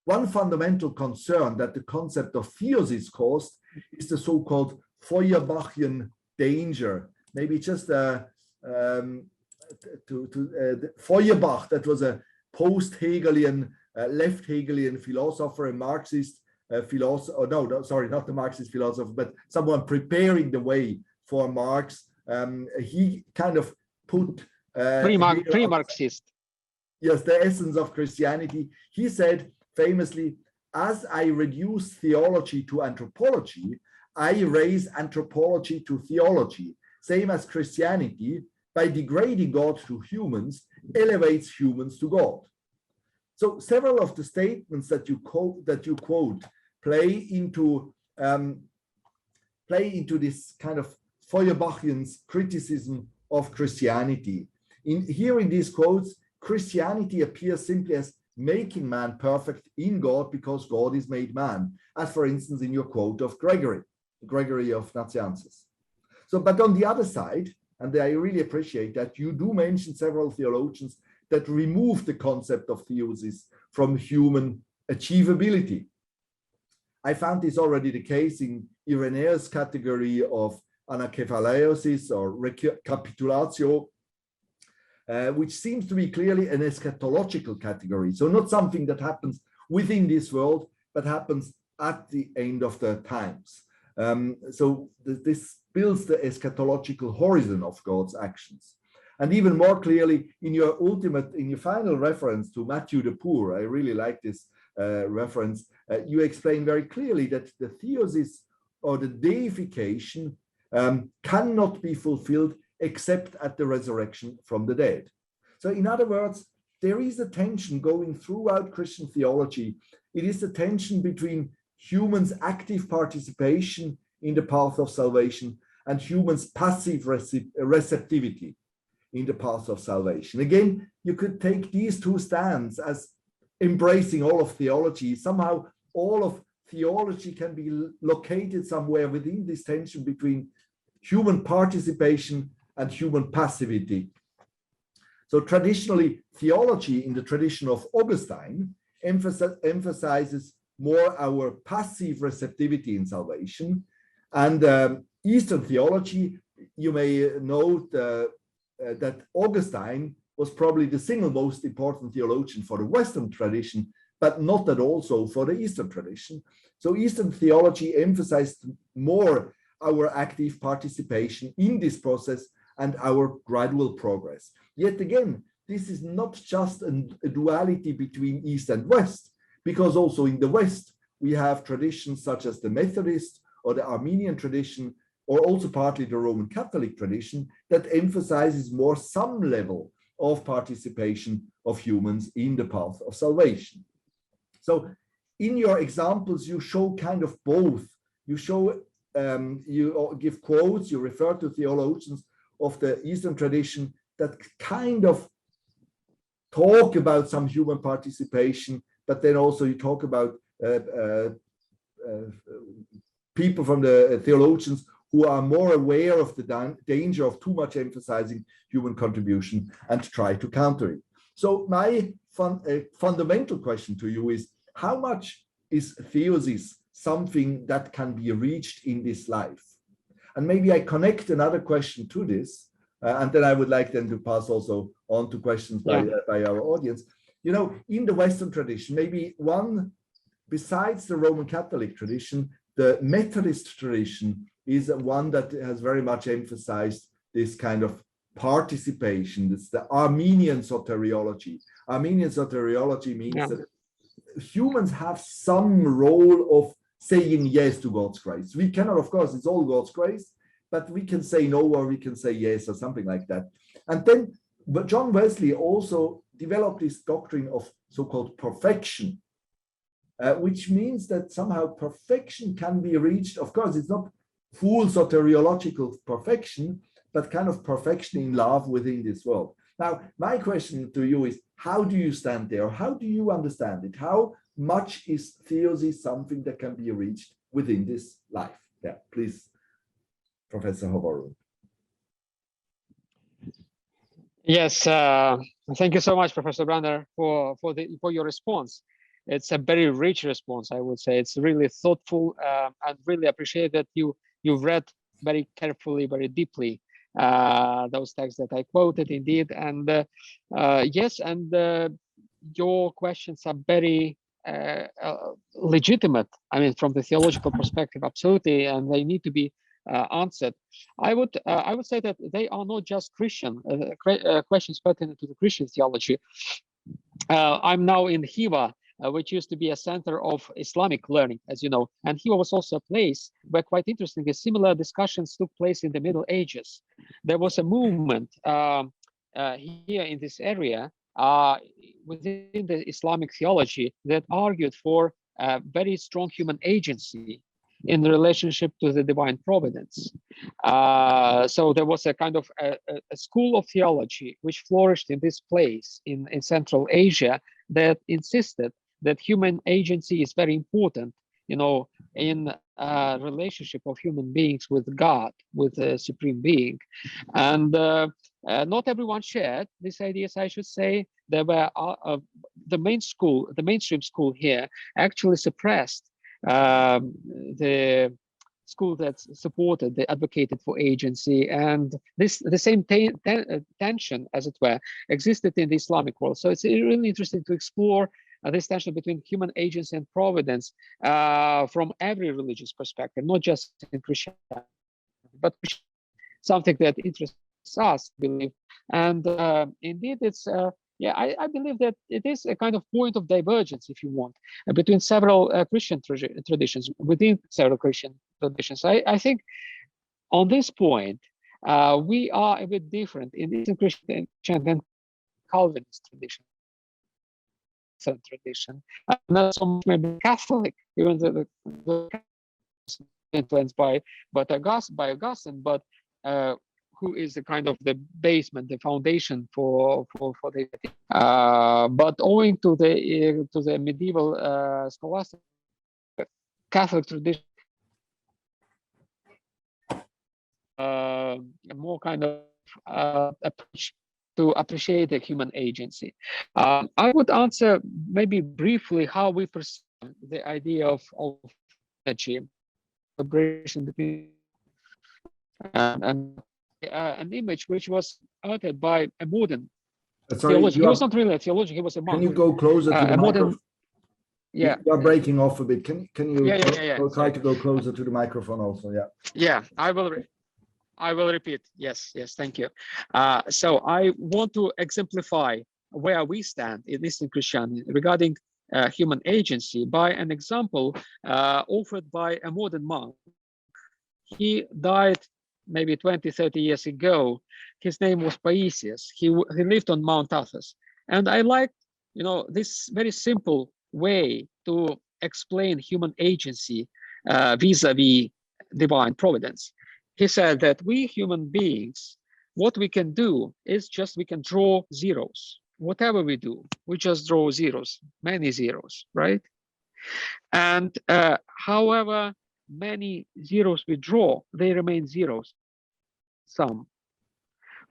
One fundamental concern that the concept of theosis caused is the so-called Feuerbachian danger. Maybe just Feuerbach, that was a post-Hegelian, left-Hegelian philosopher, a Marxist philosopher, sorry, not the Marxist philosopher, but someone preparing the way for Marx. He kind of put pre-Marxist. Yes, the essence of Christianity. He said famously, as I reduce theology to anthropology, I raise anthropology to theology. Same as Christianity, by degrading God to humans, elevates humans to God. So several of the statements that you quote play into this kind of Feuerbachian's criticism of Christianity. In hearing these quotes, Christianity appears simply as making man perfect in God because God is made man, as for instance in your quote of Gregory of Nazianzus. So, but on the other side, and I really appreciate that, you do mention several theologians that remove the concept of theosis from human achievability. I found this already the case in Irenaeus' category of anakephalaiosis or recapitulatio, which seems to be clearly an eschatological category. So not something that happens within this world, but happens at the end of the times. So this builds the eschatological horizon of God's actions. And even more clearly, in your final reference to Matthew the Poor, I really like this reference, you explain very clearly that the theosis or the deification cannot be fulfilled except at the resurrection from the dead. So in other words, there is a tension going throughout Christian theology. It is the tension between humans' active participation in the path of salvation and humans' passive receptivity in the path of salvation. Again, you could take these two stands as embracing all of theology. Somehow all of theology can be located somewhere within this tension between human participation and human passivity. So traditionally, theology in the tradition of Augustine emphasizes more our passive receptivity in salvation. And Eastern theology, you may note that Augustine was probably the single most important theologian for the Western tradition, but not at all so for the Eastern tradition. So Eastern theology emphasized more our active participation in this process and our gradual progress. Yet again, this is not just a duality between East and West, because also in the West, we have traditions such as the Methodist or the Armenian tradition, or also partly the Roman Catholic tradition, that emphasizes more some level of participation of humans in the path of salvation. So in your examples, you show kind of both. You show, you give quotes, you refer to theologians of the Eastern tradition that kind of talk about some human participation, but then also you talk about people from the theologians who are more aware of the danger of too much emphasizing human contribution and try to counter it. So my fundamental question to you is, how much is theosis something that can be reached in this life? And maybe I connect another question to this, and then I would like then to pass also on to questions by our audience. You know, in the Western tradition, maybe one, besides the Roman Catholic tradition, the Methodist tradition is one that has very much emphasized this kind of participation. It's the Armenian soteriology. Armenian soteriology means that humans have some role of saying yes to God's grace. We cannot, of course, it's all God's grace, but we can say no or we can say yes or something like that. And then, but John Wesley also developed this doctrine of so-called perfection, which means that somehow perfection can be reached. Of course, it's not full soteriological perfection, but kind of perfection in love within this world. Now, my question to you is, how do you stand there? How do you understand it? How much is theosis something that can be reached within this life? Yeah, please, Professor Hovorun. Yes, thank you so much, Professor Brandner, for your response. It's a very rich response, I would say. It's really thoughtful, and really appreciate that you've read very carefully, very deeply those texts that I quoted, indeed. And yes, and your questions are very legitimate. I mean, from the theological perspective, absolutely, and they need to be answered. I would say that they are not just Christian questions pertinent to the Christian theology. I'm now in Hiva, which used to be a center of Islamic learning, as you know, and Hiva was also a place where, quite interestingly, similar discussions took place in the Middle Ages. There was a movement here in this area within the Islamic theology that argued for very strong human agency in relationship to the divine providence. So there was a kind of a school of theology which flourished in this place in Central Asia that insisted that human agency is very important, you know, in relationship of human beings with God, with the supreme being. And not everyone shared these ideas, I should say. There were the mainstream school here actually suppressed the school that supported, they advocated for agency, and the same tension, as it were, existed in the Islamic world. So it's really interesting to explore this tension between human agency and providence from every religious perspective, not just in Christianity, but something that interests us, I believe. And indeed, it's yeah, I believe that it is a kind of point of divergence, if you want, between several Christian traditions, within several Christian traditions. I think on this point, we are a bit different in Eastern Christian than Calvinist tradition. Not so much maybe Catholic, even the influenced by Augustine, but who is the kind of the basement, the foundation for the but owing to the medieval scholastic Catholic tradition, a more kind of approach to appreciate the human agency. I would answer maybe briefly how we perceive the idea of energy, vibration between and an image which was uttered by a modern theologian. He was not really a theologian; he was a monk. Can you go closer to the microphone? Yeah, you are breaking off a bit. Can you try to go closer to the microphone also? Yeah. Yeah, I will repeat. Yes, thank you. So I want to exemplify where we stand in Eastern Christianity regarding human agency by an example offered by a modern monk. He died maybe 20, 30 years ago. His name was Paisius. He lived on Mount Athos. And I like, this very simple way to explain human agency vis-a-vis divine providence. He said that we human beings, what we can do is we can draw zeros. Whatever we do, we just draw zeros, many zeros, right? And however many zeros we draw, they remain zeros, some.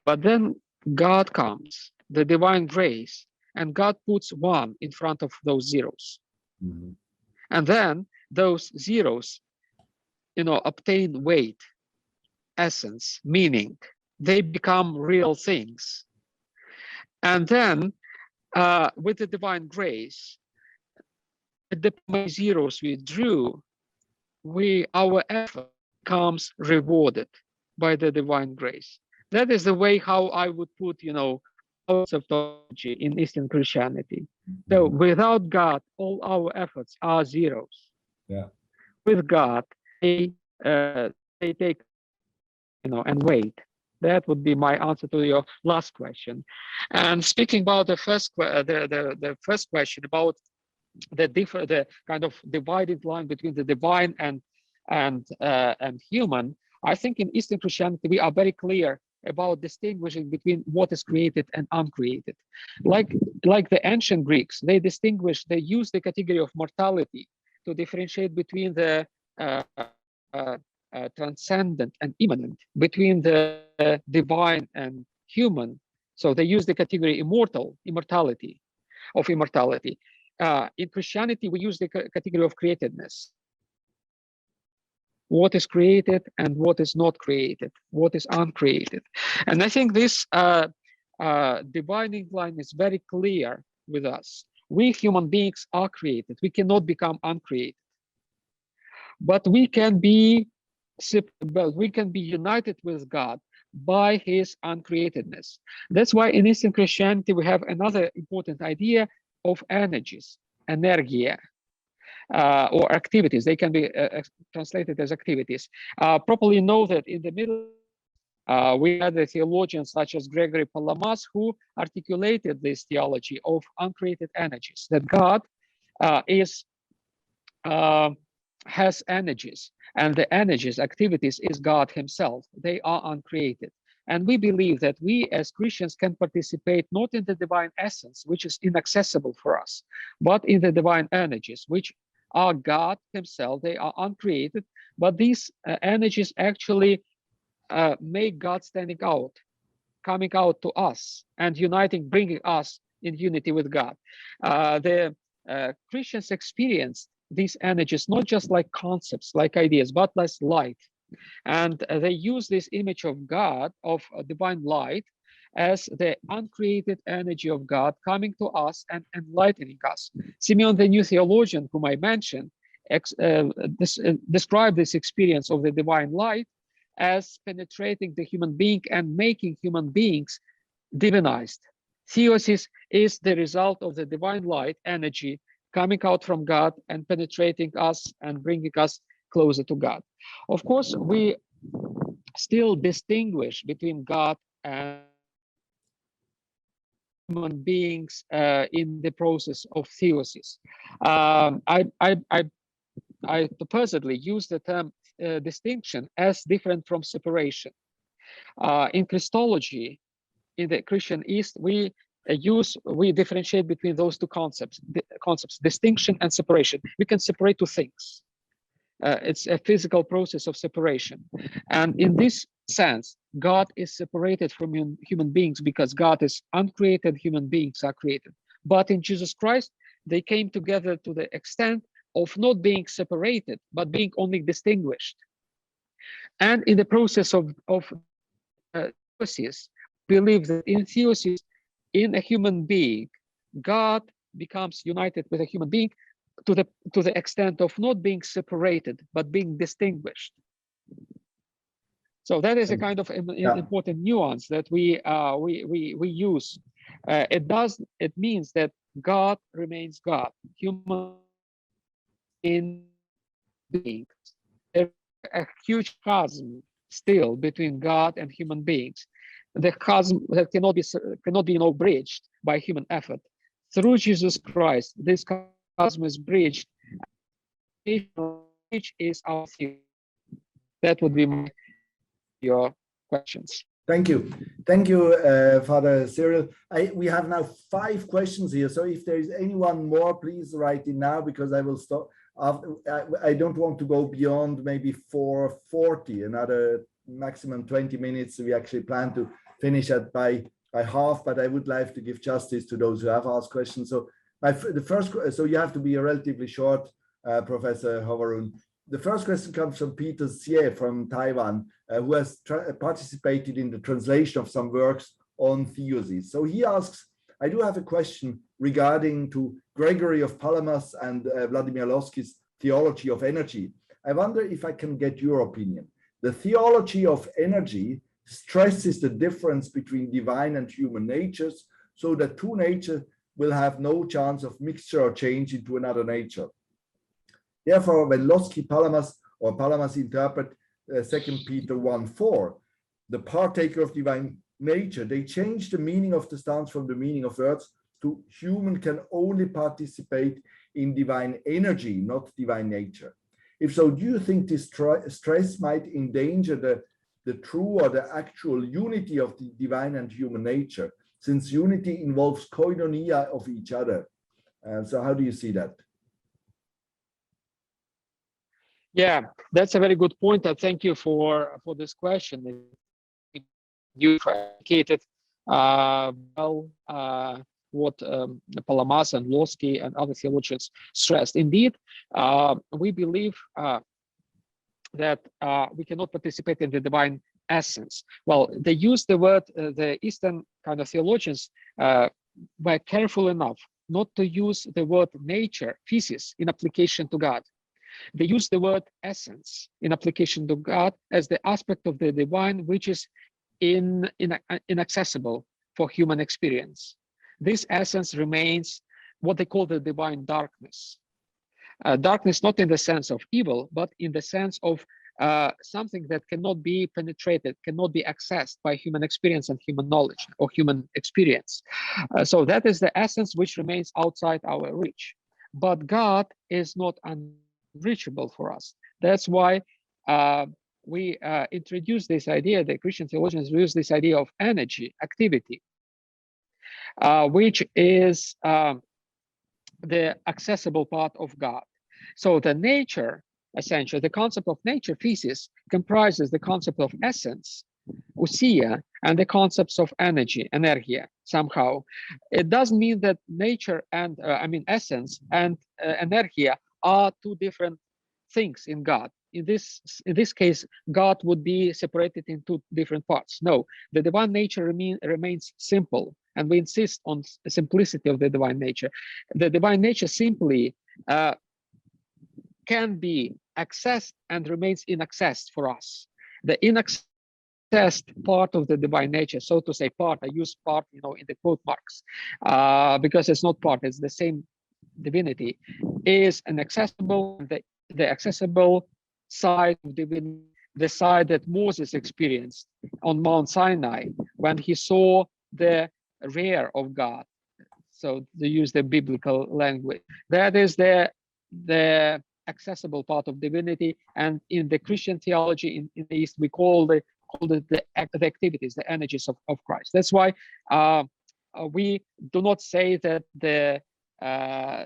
But then God comes, the divine grace, and God puts one in front of those zeros. Mm-hmm. And then those zeros, obtain weight, essence, meaning. They become real things. And then with the divine grace, the zeros we drew, our effort becomes rewarded by the divine grace. That is the way how I would put, our theology in Eastern Christianity. So without God, all our efforts are zeros. Yeah. With God, they take, and wait. That would be my answer to your last question. And speaking about the first question about the kind of divided line between the divine and human, I think in Eastern Christianity we are very clear about distinguishing between what is created and uncreated. Like the ancient Greeks, they use the category of mortality to differentiate between the transcendent and immanent, between the divine and human. So they use the category immortality. In Christianity, we use the category of createdness. What is created and what is not created, what is uncreated. And I think this dividing line is very clear with us. We human beings are created. We cannot become uncreated. But we can be united with God by his uncreatedness. That's why in Eastern Christianity, we have another important idea of energies, energia, or activities. They can be translated as activities. Properly know that in the Middle we had the theologians such as Gregory Palamas who articulated this theology of uncreated energies, that God has energies, and the energies, activities, is God himself. They are uncreated. And we believe that we as Christians can participate not in the divine essence, which is inaccessible for us, but in the divine energies, which are God himself. They are uncreated, but these energies actually make God standing out, coming out to us and bringing us in unity with God. The Christians experienced these energies not just like concepts, like ideas, but as light. And they use this image of God, of divine light, as the uncreated energy of God coming to us and enlightening us. Simeon, the new theologian whom I mentioned, described this experience of the divine light as penetrating the human being and making human beings divinized. Theosis is the result of the divine light energy coming out from God and penetrating us and bringing us closer to God. Of course, we still distinguish between God and human beings in the process of theosis. I personally use the term distinction as different from separation. In Christology, in the Christian East, we differentiate between those two concepts, distinction and separation. We can separate two things. It's a physical process of separation. And in this sense, God is separated from human beings because God is uncreated, human beings are created. But in Jesus Christ, they came together to the extent of not being separated, but being only distinguished. And in the process of theosis, believe that in theosis, in a human being, God becomes united with a human being to the extent of not being separated, but being distinguished. So that is a kind of important nuance that we use. It means that God remains God. Human in beings. There's a huge chasm still between God and human beings. The chasm that cannot be bridged by human effort. Through Jesus Christ, this chasm is bridged. Which is our theory. That would be your questions. Thank you, Father Cyril. We have now 5 questions here, so if there is anyone more, please write in now, because I will stop. I don't want to go beyond maybe 4:40, another maximum 20 minutes. We actually plan to finish it by half, but I would like to give justice to those who have asked questions. So so you have to be relatively short, Professor Hovorun. The first question comes from Peter Xie from Taiwan, who has participated in the translation of some works on theosis. So he asks, I do have a question regarding to Gregory of Palamas and Vladimir Lossky's theology of energy. I wonder if I can get your opinion. The theology of energy stresses the difference between divine and human natures, so that two natures will have no chance of mixture or change into another nature. Therefore, when Palamas interpret 2 Peter 1:4, the partaker of divine nature, they change the meaning of the stance from the meaning of words to human can only participate in divine energy, not divine nature. If so, do you think this stress might endanger the true or the actual unity of the divine and human nature, since unity involves koinonia of each other? So how do you see that? Yeah, that's a very good point. Thank you for this question. You indicated what Palamas and Lossky and other theologians stressed. Indeed, we believe that we cannot participate in the divine essence. Well, they use the word, the Eastern kind of theologians were careful enough not to use the word nature, thesis, in application to God. They use the word essence in application to God as the aspect of the divine which is inaccessible for human experience. This essence remains what they call the divine darkness. Darkness not in the sense of evil, but in the sense of something that cannot be penetrated, cannot be accessed by human experience and human knowledge or human experience. So that is the essence which remains outside our reach. But God is not unreachable for us. That's why we introduce this idea, the Christian theologians use this idea of energy, activity, which is the accessible part of God. So the nature, essentially, the concept of nature, thesis, comprises the concept of essence, ousia, and the concepts of energy, energia, somehow. It doesn't mean that nature and, essence and energia are two different things in God. In this case, God would be separated in two different parts. No, the divine nature remains simple, and we insist on simplicity of the divine nature. The divine nature simply can be accessed and remains inaccessed for us. The inaccessed part of the divine nature, so to say, part, I use part, in the quote marks, because it's not part, it's the same divinity, is inaccessible. The accessible side of divinity, the side that Moses experienced on Mount Sinai when he saw the rear of God. So they use the biblical language. That is the accessible part of divinity, and in the Christian theology in the East, we call it the activities, the energies of Christ. That's why we do not say that the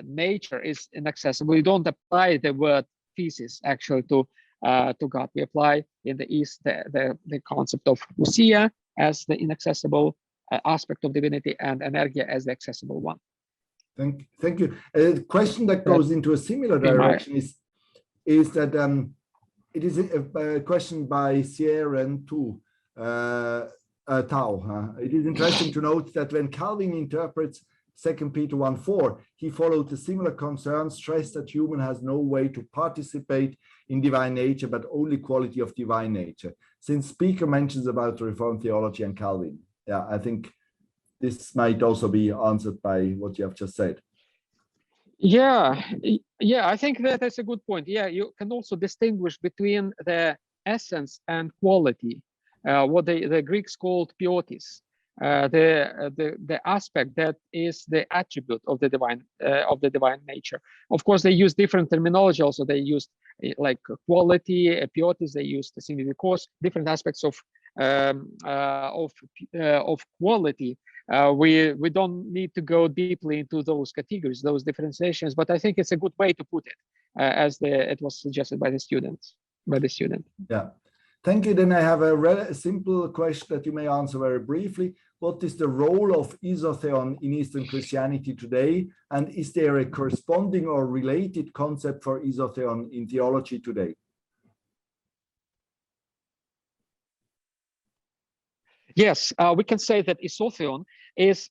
nature is inaccessible. We don't apply the word thesis actually to God. We apply in the East the concept of ousia as the inaccessible aspect of divinity, and energia as the accessible one. Thank you. A question that goes into a similar direction is that it is a question by Sierren too. Tau. It is interesting to note that when Calvin interprets 2 Peter 1:4, he followed a similar concern, stressed that human has no way to participate in divine nature, but only quality of divine nature. Since speaker mentions about Reformed theology and Calvin, yeah, I think this might also be answered by what you have just said. Yeah, I think that's a good point. Yeah, you can also distinguish between the essence and quality, what the Greeks called theosis, the aspect that is the attribute of the divine nature. Of course, they use different terminology. Also, they use like quality, theosis. They use the simply because different aspects of quality. We don't need to go deeply into those categories, those differentiations, but I think it's a good way to put it, as it was suggested by the student. Yeah, thank you. Then I have a simple question that you may answer very briefly. What is the role of isotheon in Eastern Christianity today? And is there a corresponding or related concept for isotheon in theology today? Yes, we can say that isotheon is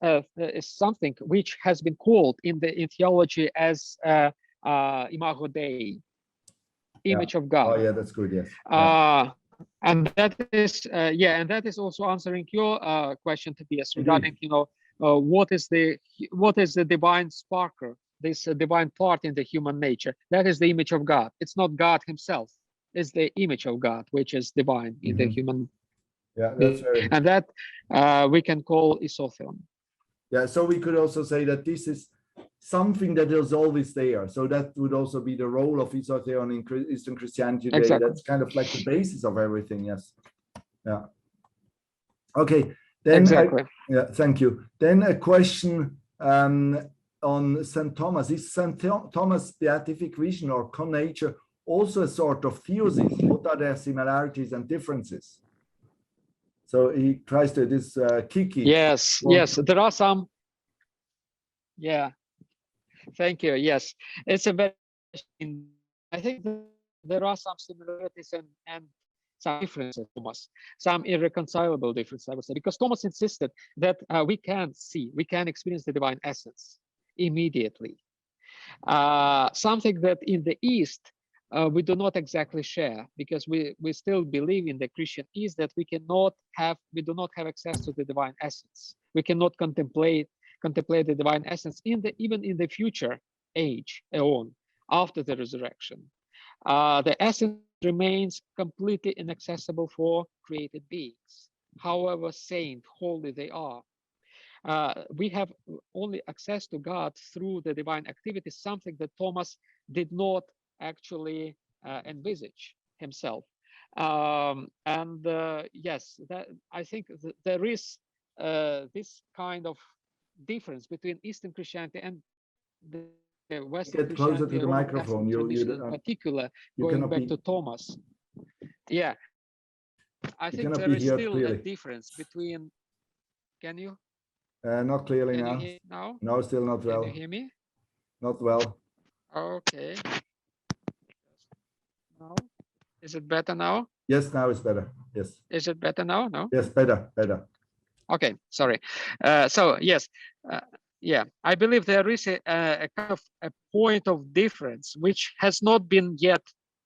something which has been called in theology as imago Dei, image of God. Oh yeah, that's good. Yes. And that is also answering your question, Tobias, regarding what is the divine sparker, this divine part in the human nature. That is the image of God. It's not God himself. It's the image of God which is divine in the human. Yeah, that's very. And that we can call isotheon. Yeah, so we could also say that this is something that is always there. So that would also be the role of isotheon in Eastern Christianity today. Exactly. That's kind of like the basis of everything. Yes. Yeah. Okay. Then exactly. Thank you. Then a question on St. Thomas. Is St. Thomas' beatific vision or connature also a sort of theosis? What are their similarities and differences? So he tries to Kiki. Yes, there are some. Yeah, thank you. Yes, it's a very. I think there are some similarities and some differences, Thomas, some irreconcilable differences, I would say, because Thomas insisted that we can experience the divine essence immediately. Something that in the East we do not exactly share, because we still believe in the Christian East that we do not have access to the divine essence. We cannot contemplate the divine essence even in the future age aeon after the resurrection. The essence remains completely inaccessible for created beings, however saint, holy they are. We have only access to God through the divine activity, something that Thomas did not actually envisage himself. Yes, that I think there is this kind of difference between Eastern Christianity and the Western Get closer Christianity, to the Roman microphone. Catholic tradition in particular, going back to Thomas. Yeah, I think there is still a difference between. Can you? Not clearly now. Now? No, still not well. Can you hear me? Not well. Okay. Now, is it better now? Yes, now it's better. Yes. Is it better now? No? Yes, better, better. Okay, sorry. So yes, yeah, I believe there is a kind of a point of difference which has not been yet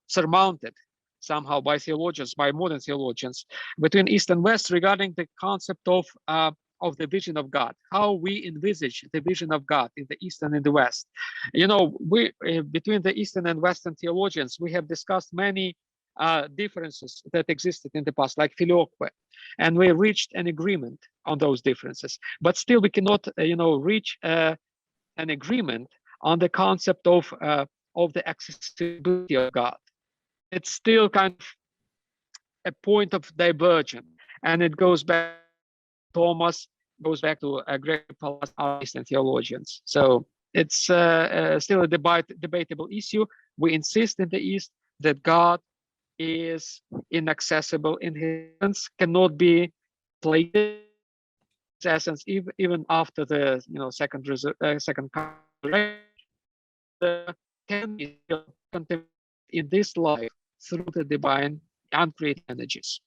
surmounted somehow by theologians, by modern theologians, between East and West regarding the concept of the vision of God, how we envisage the vision of God in the East and in the West. You know, we between the Eastern and Western theologians, we have discussed many differences that existed in the past, like filioque, and we reached an agreement on those differences. But still, we cannot, reach an agreement on the concept of the accessibility of God. It's still kind of a point of divergence, and it goes back to Thomas, goes back to Gregory Palamas, our Eastern theologians. So it's still a debatable issue. We insist in the East that God is inaccessible in his essence, cannot be plated his essence even after the second resurrection, can be still contemplated in this life through the divine uncreated energies.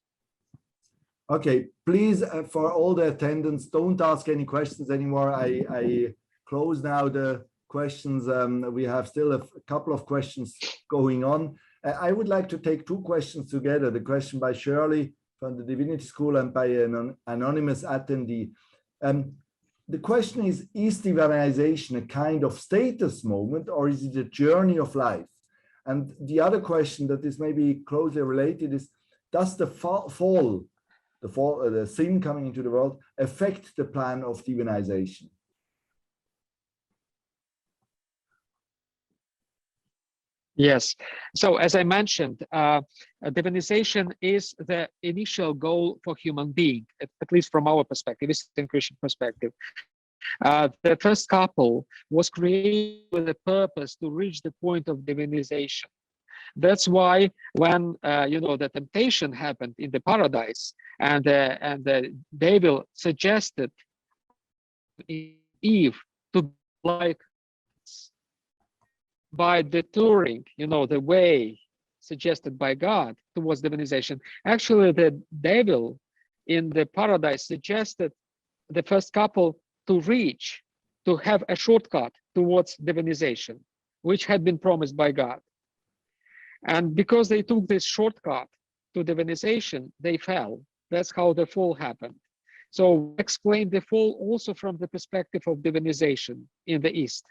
Okay, please, for all the attendants, don't ask any questions anymore. I close now the questions. We have still a couple of questions going on. I would like to take two questions together. The question by Shirley from the Divinity School and by an anonymous attendee. The question is divinization a kind of status moment, or is it a journey of life? And the other question that is maybe closely related is, does the the sin coming into the world affect the plan of divinization? Yes. So as I mentioned, divinization is the initial goal for human being, at least from our perspective, Eastern Christian perspective. The first couple was created with a purpose to reach the point of divinization. That's why when the temptation happened in the paradise, and the devil suggested Eve to be like, by detouring, the way suggested by God towards divinization. Actually, the devil in the paradise suggested the first couple to have a shortcut towards divinization, which had been promised by God. And because they took this shortcut to divinization, they fell. That's how the fall happened. So we explain the fall also from the perspective of divinization in the East.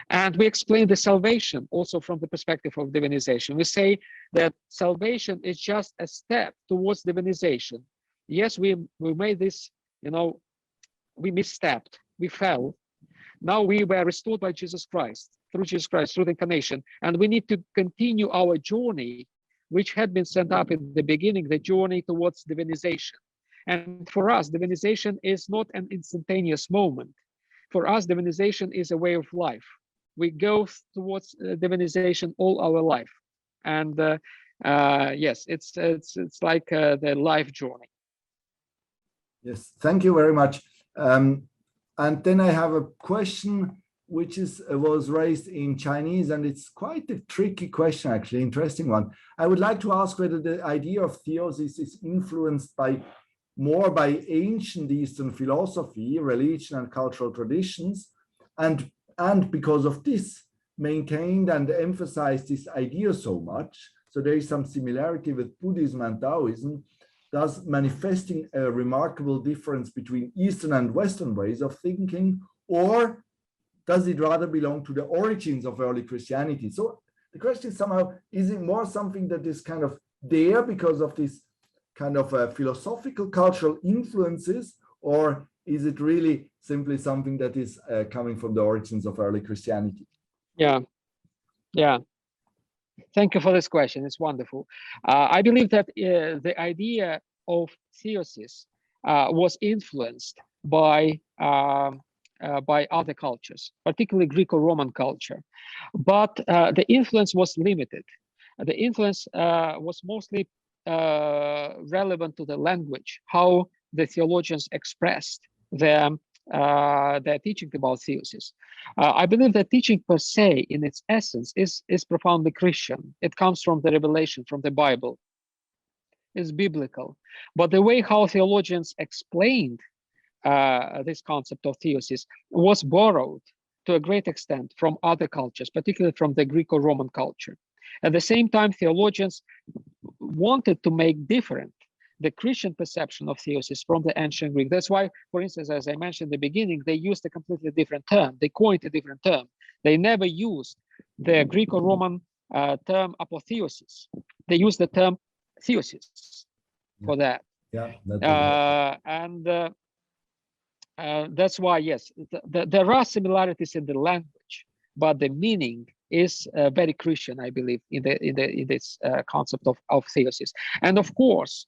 And we explain the salvation also from the perspective of divinization. We say that salvation is just a step towards divinization. Yes, we made this, we misstepped, we fell. Now we were restored by Jesus Christ, through the incarnation. And we need to continue our journey, which had been set up in the beginning, the journey towards divinization. And for us, divinization is not an instantaneous moment. For us, divinization is a way of life. We go towards divinization all our life. And yes, it's like the life journey. Yes, thank you very much. And then I have a question which was raised in Chinese, and it's quite a tricky question, actually, interesting one. I would like to ask whether the idea of theosis is influenced more by ancient Eastern philosophy, religion, and cultural traditions, and because of this, maintained and emphasized this idea so much. So there is some similarity with Buddhism and Taoism, thus manifesting a remarkable difference between Eastern and Western ways of thinking, or does it rather belong to the origins of early Christianity? So the question is somehow, is it more something that is kind of there because of this kind of philosophical cultural influences, or is it really simply something that is coming from the origins of early Christianity? Yeah. Thank you for this question. It's wonderful. I believe that the idea of theosis was influenced by other cultures, particularly Greco-Roman culture. But the influence was limited. The influence was mostly relevant to the language, how the theologians expressed their their teaching about theosis. I believe that teaching per se, in its essence, is profoundly Christian. It comes from the revelation, from the Bible. It's biblical. But the way how theologians explained this concept of theosis was borrowed to a great extent from other cultures, particularly from the Greco-Roman culture. At the same time, theologians wanted to make different the Christian perception of theosis from the ancient Greek. That's why, for instance, as I mentioned in the beginning, they used a completely different term. They coined a different term. They never used the Greco-Roman term apotheosis. They used the term theosis for that. Yeah, that's why, yes, there are similarities in the language, but the meaning is very Christian, I believe, in this concept of theosis. And of course,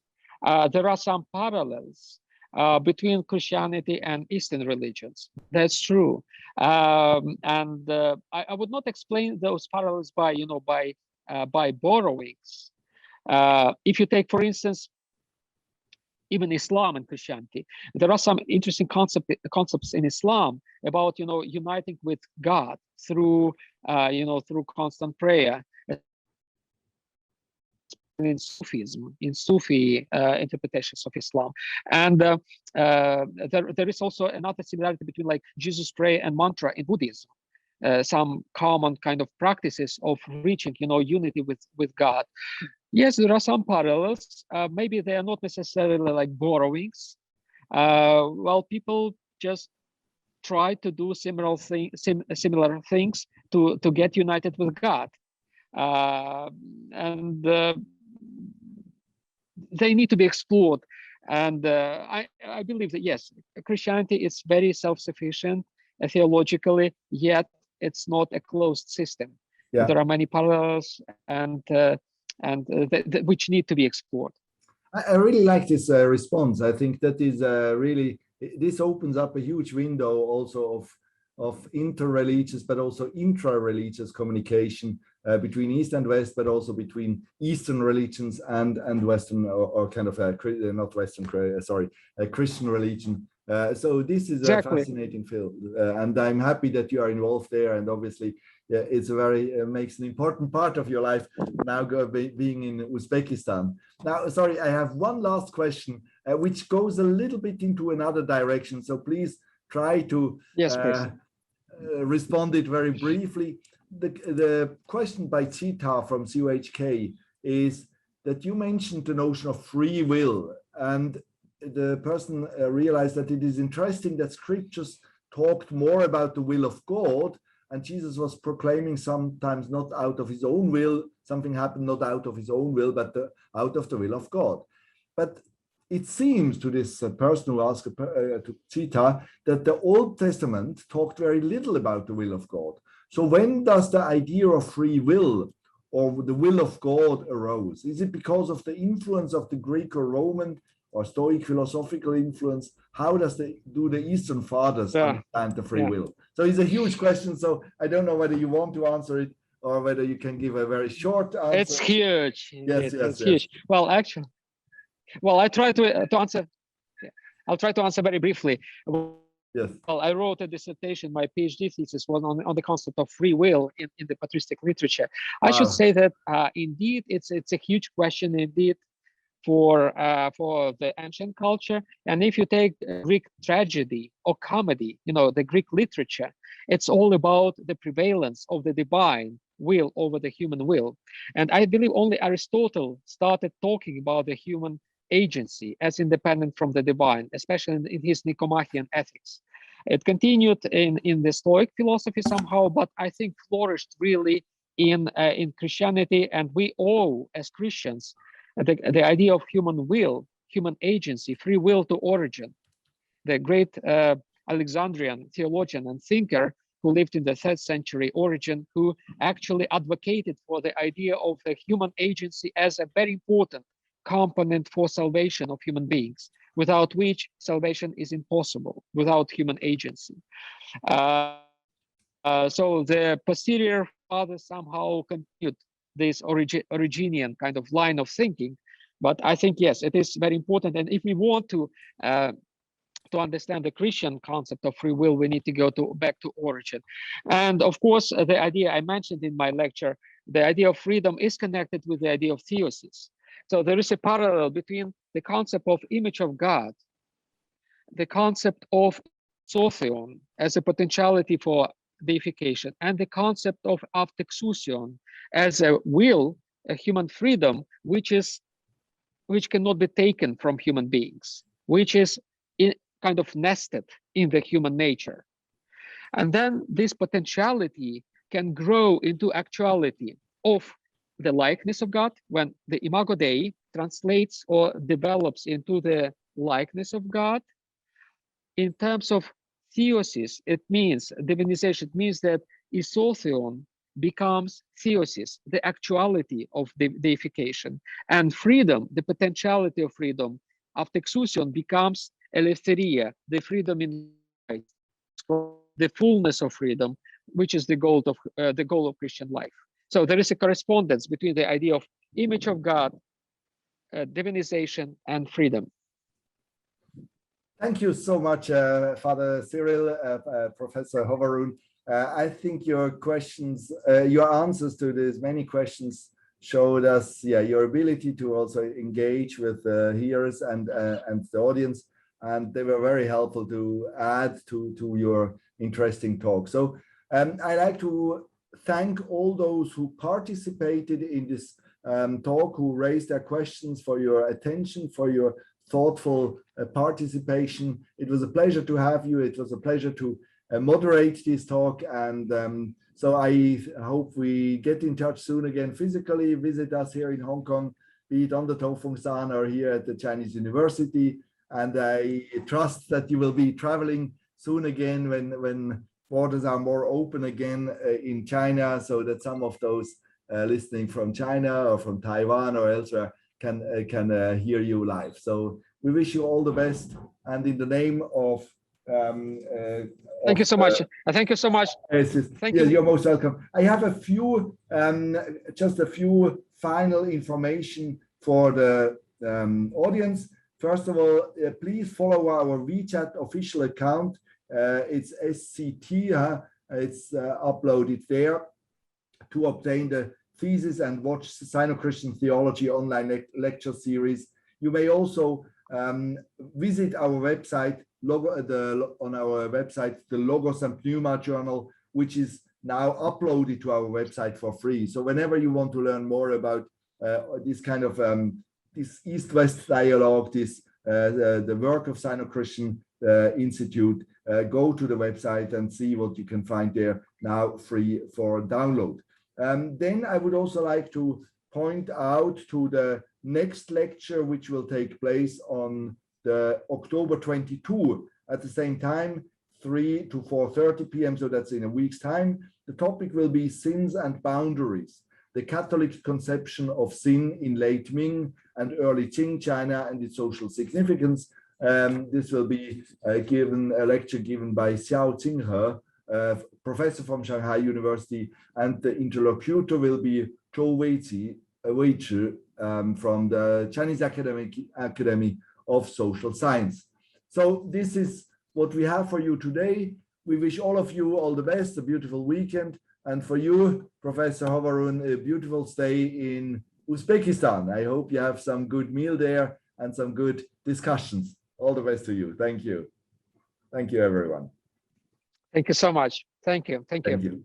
there are some parallels between Christianity and Eastern religions. That's true. I would not explain those parallels by borrowings. If you take, for instance, even Islam and Christianity, there are some interesting concepts in Islam about uniting with God through through constant prayer. In Sufism, in Sufi interpretations of Islam, and there is also another similarity between like Jesus prayer and mantra in Buddhism. Some common kind of practices of reaching unity with God. Yes, there are some parallels. Maybe they are not necessarily like borrowings. Well, people just try to do similar things to get united with God, and they need to be explored. And I believe that yes, Christianity is very self-sufficient theologically, yet it's not a closed system. Yeah. There are many parallels and which need to be explored. I really like this response. I think that is really, this opens up a huge window also of inter-religious, but also intra-religious communication between East and West, but also between Eastern religions and Western or kind of not Western, sorry, Christian religion. So this is exactly. A fascinating field, and I'm happy that you are involved there. And obviously, yeah, it's a very makes an important part of your life now being in Uzbekistan. Now, sorry, I have one last question, which goes a little bit into another direction. So please try to respond it very briefly. The question by Zita from COHK is that you mentioned the notion of free will, and the person realized that it is interesting that scriptures talked more about the will of God, and Jesus was proclaiming sometimes not out of his own will, something happened not out of his own will, but out of the will of God. But it seems to this person who asked to Zita that the Old Testament talked very little about the will of God. So when does the idea of free will or the will of God arose? Is it because of the influence of the Greek or Roman or Stoic philosophical influence? How do the Eastern fathers understand the free will? So it's a huge question. So I don't know whether you want to answer it or whether you can give a very short answer. It's huge. Yes, it's huge. Well, actually, I try to answer. I'll try to answer very briefly. Yes. Well, I wrote a dissertation. My PhD thesis was on the concept of free will in the patristic literature. Wow. I should say that indeed it's a huge question indeed for the ancient culture. And if you take Greek tragedy or comedy, the Greek literature, it's all about the prevalence of the divine will over the human will. And I believe only Aristotle started talking about the human agency as independent from the divine, especially in his Nicomachean Ethics. It continued in the Stoic philosophy somehow, but I think flourished really in Christianity. And we owe, as Christians, the idea of human will, human agency, free will to Origen, the great Alexandrian theologian and thinker who lived in the 3rd century, Origen, who actually advocated for the idea of the human agency as a very important component for salvation of human beings, without which salvation is impossible, without human agency. So the posterior fathers somehow continued this Origenian kind of line of thinking. But I think, yes, it is very important. And if we want to to understand the Christian concept of free will, we need to go back to origin. And of course, the idea I mentioned in my lecture, the idea of freedom is connected with the idea of theosis. So there is a parallel between the concept of image of God, the concept of sotheon as a potentiality for deification, and the concept of aftexousion as a will, a human freedom, which cannot be taken from human beings, which is kind of nested in the human nature. And then this potentiality can grow into actuality of the likeness of God when the imago Dei translates or develops into the likeness of God. In terms of theosis, it means divinization. It means that isotheon becomes theosis, the actuality of the deification, and freedom, the potentiality of freedom, aftexousion becomes eleutheria, the freedom in Christ, the fullness of freedom, which is the goal of Christian life. So there is a correspondence between the idea of image of God, divinization, and freedom. Thank you so much, Father Cyril, Professor Hovorun. I think your questions, your answers to these many questions showed us, your ability to also engage with hearers and the audience, and they were very helpful to add to your interesting talk. So I'd like to thank all those who participated in this talk, who raised their questions, for your attention, for your thoughtful participation. It was a pleasure to have you. It was a pleasure to moderate this talk, and so I hope we get in touch soon again physically. Visit us here in Hong Kong, be it on the Tofungshan or here at the Chinese University, and I trust that you will be traveling soon again when borders are more open again in China, so that some of those listening from China or from Taiwan or elsewhere can hear you live. So we wish you all the best, and in the name of thank you so much. Thank you so much. Thank you. You're most welcome. I have a few, just a few final information for the audience. First of all, please follow our WeChat official account. It's SCT. It's uploaded there to obtain the thesis and watch Sino-Christian theology online lecture series. You may also visit our website, on our website, the Logos and Pneuma journal, which is now uploaded to our website for free. So whenever you want to learn more about this kind of this East-West dialogue, the work of Sino-Christian Institute, go to the website and see what you can find there now free for download. Then I would also like to point out to the next lecture, which will take place on the October 22 at the same time, 3 to 4:30 p.m. So that's in a week's time. The topic will be sins and boundaries, the Catholic conception of sin in late Ming and early Qing China and its social significance. This will be a lecture given by Xiao Qinghe, professor from Shanghai University, and the interlocutor will be Zhou Weiqi from the Chinese Academy of Social Science. So this is what we have for you today. We wish all of you all the best, a beautiful weekend, and for you, Professor Hovorun, a beautiful stay in Uzbekistan. I hope you have some good meal there and some good discussions. All the best to you. Thank you. Thank you, everyone. Thank you so much. Thank you. Thank you. Thank you.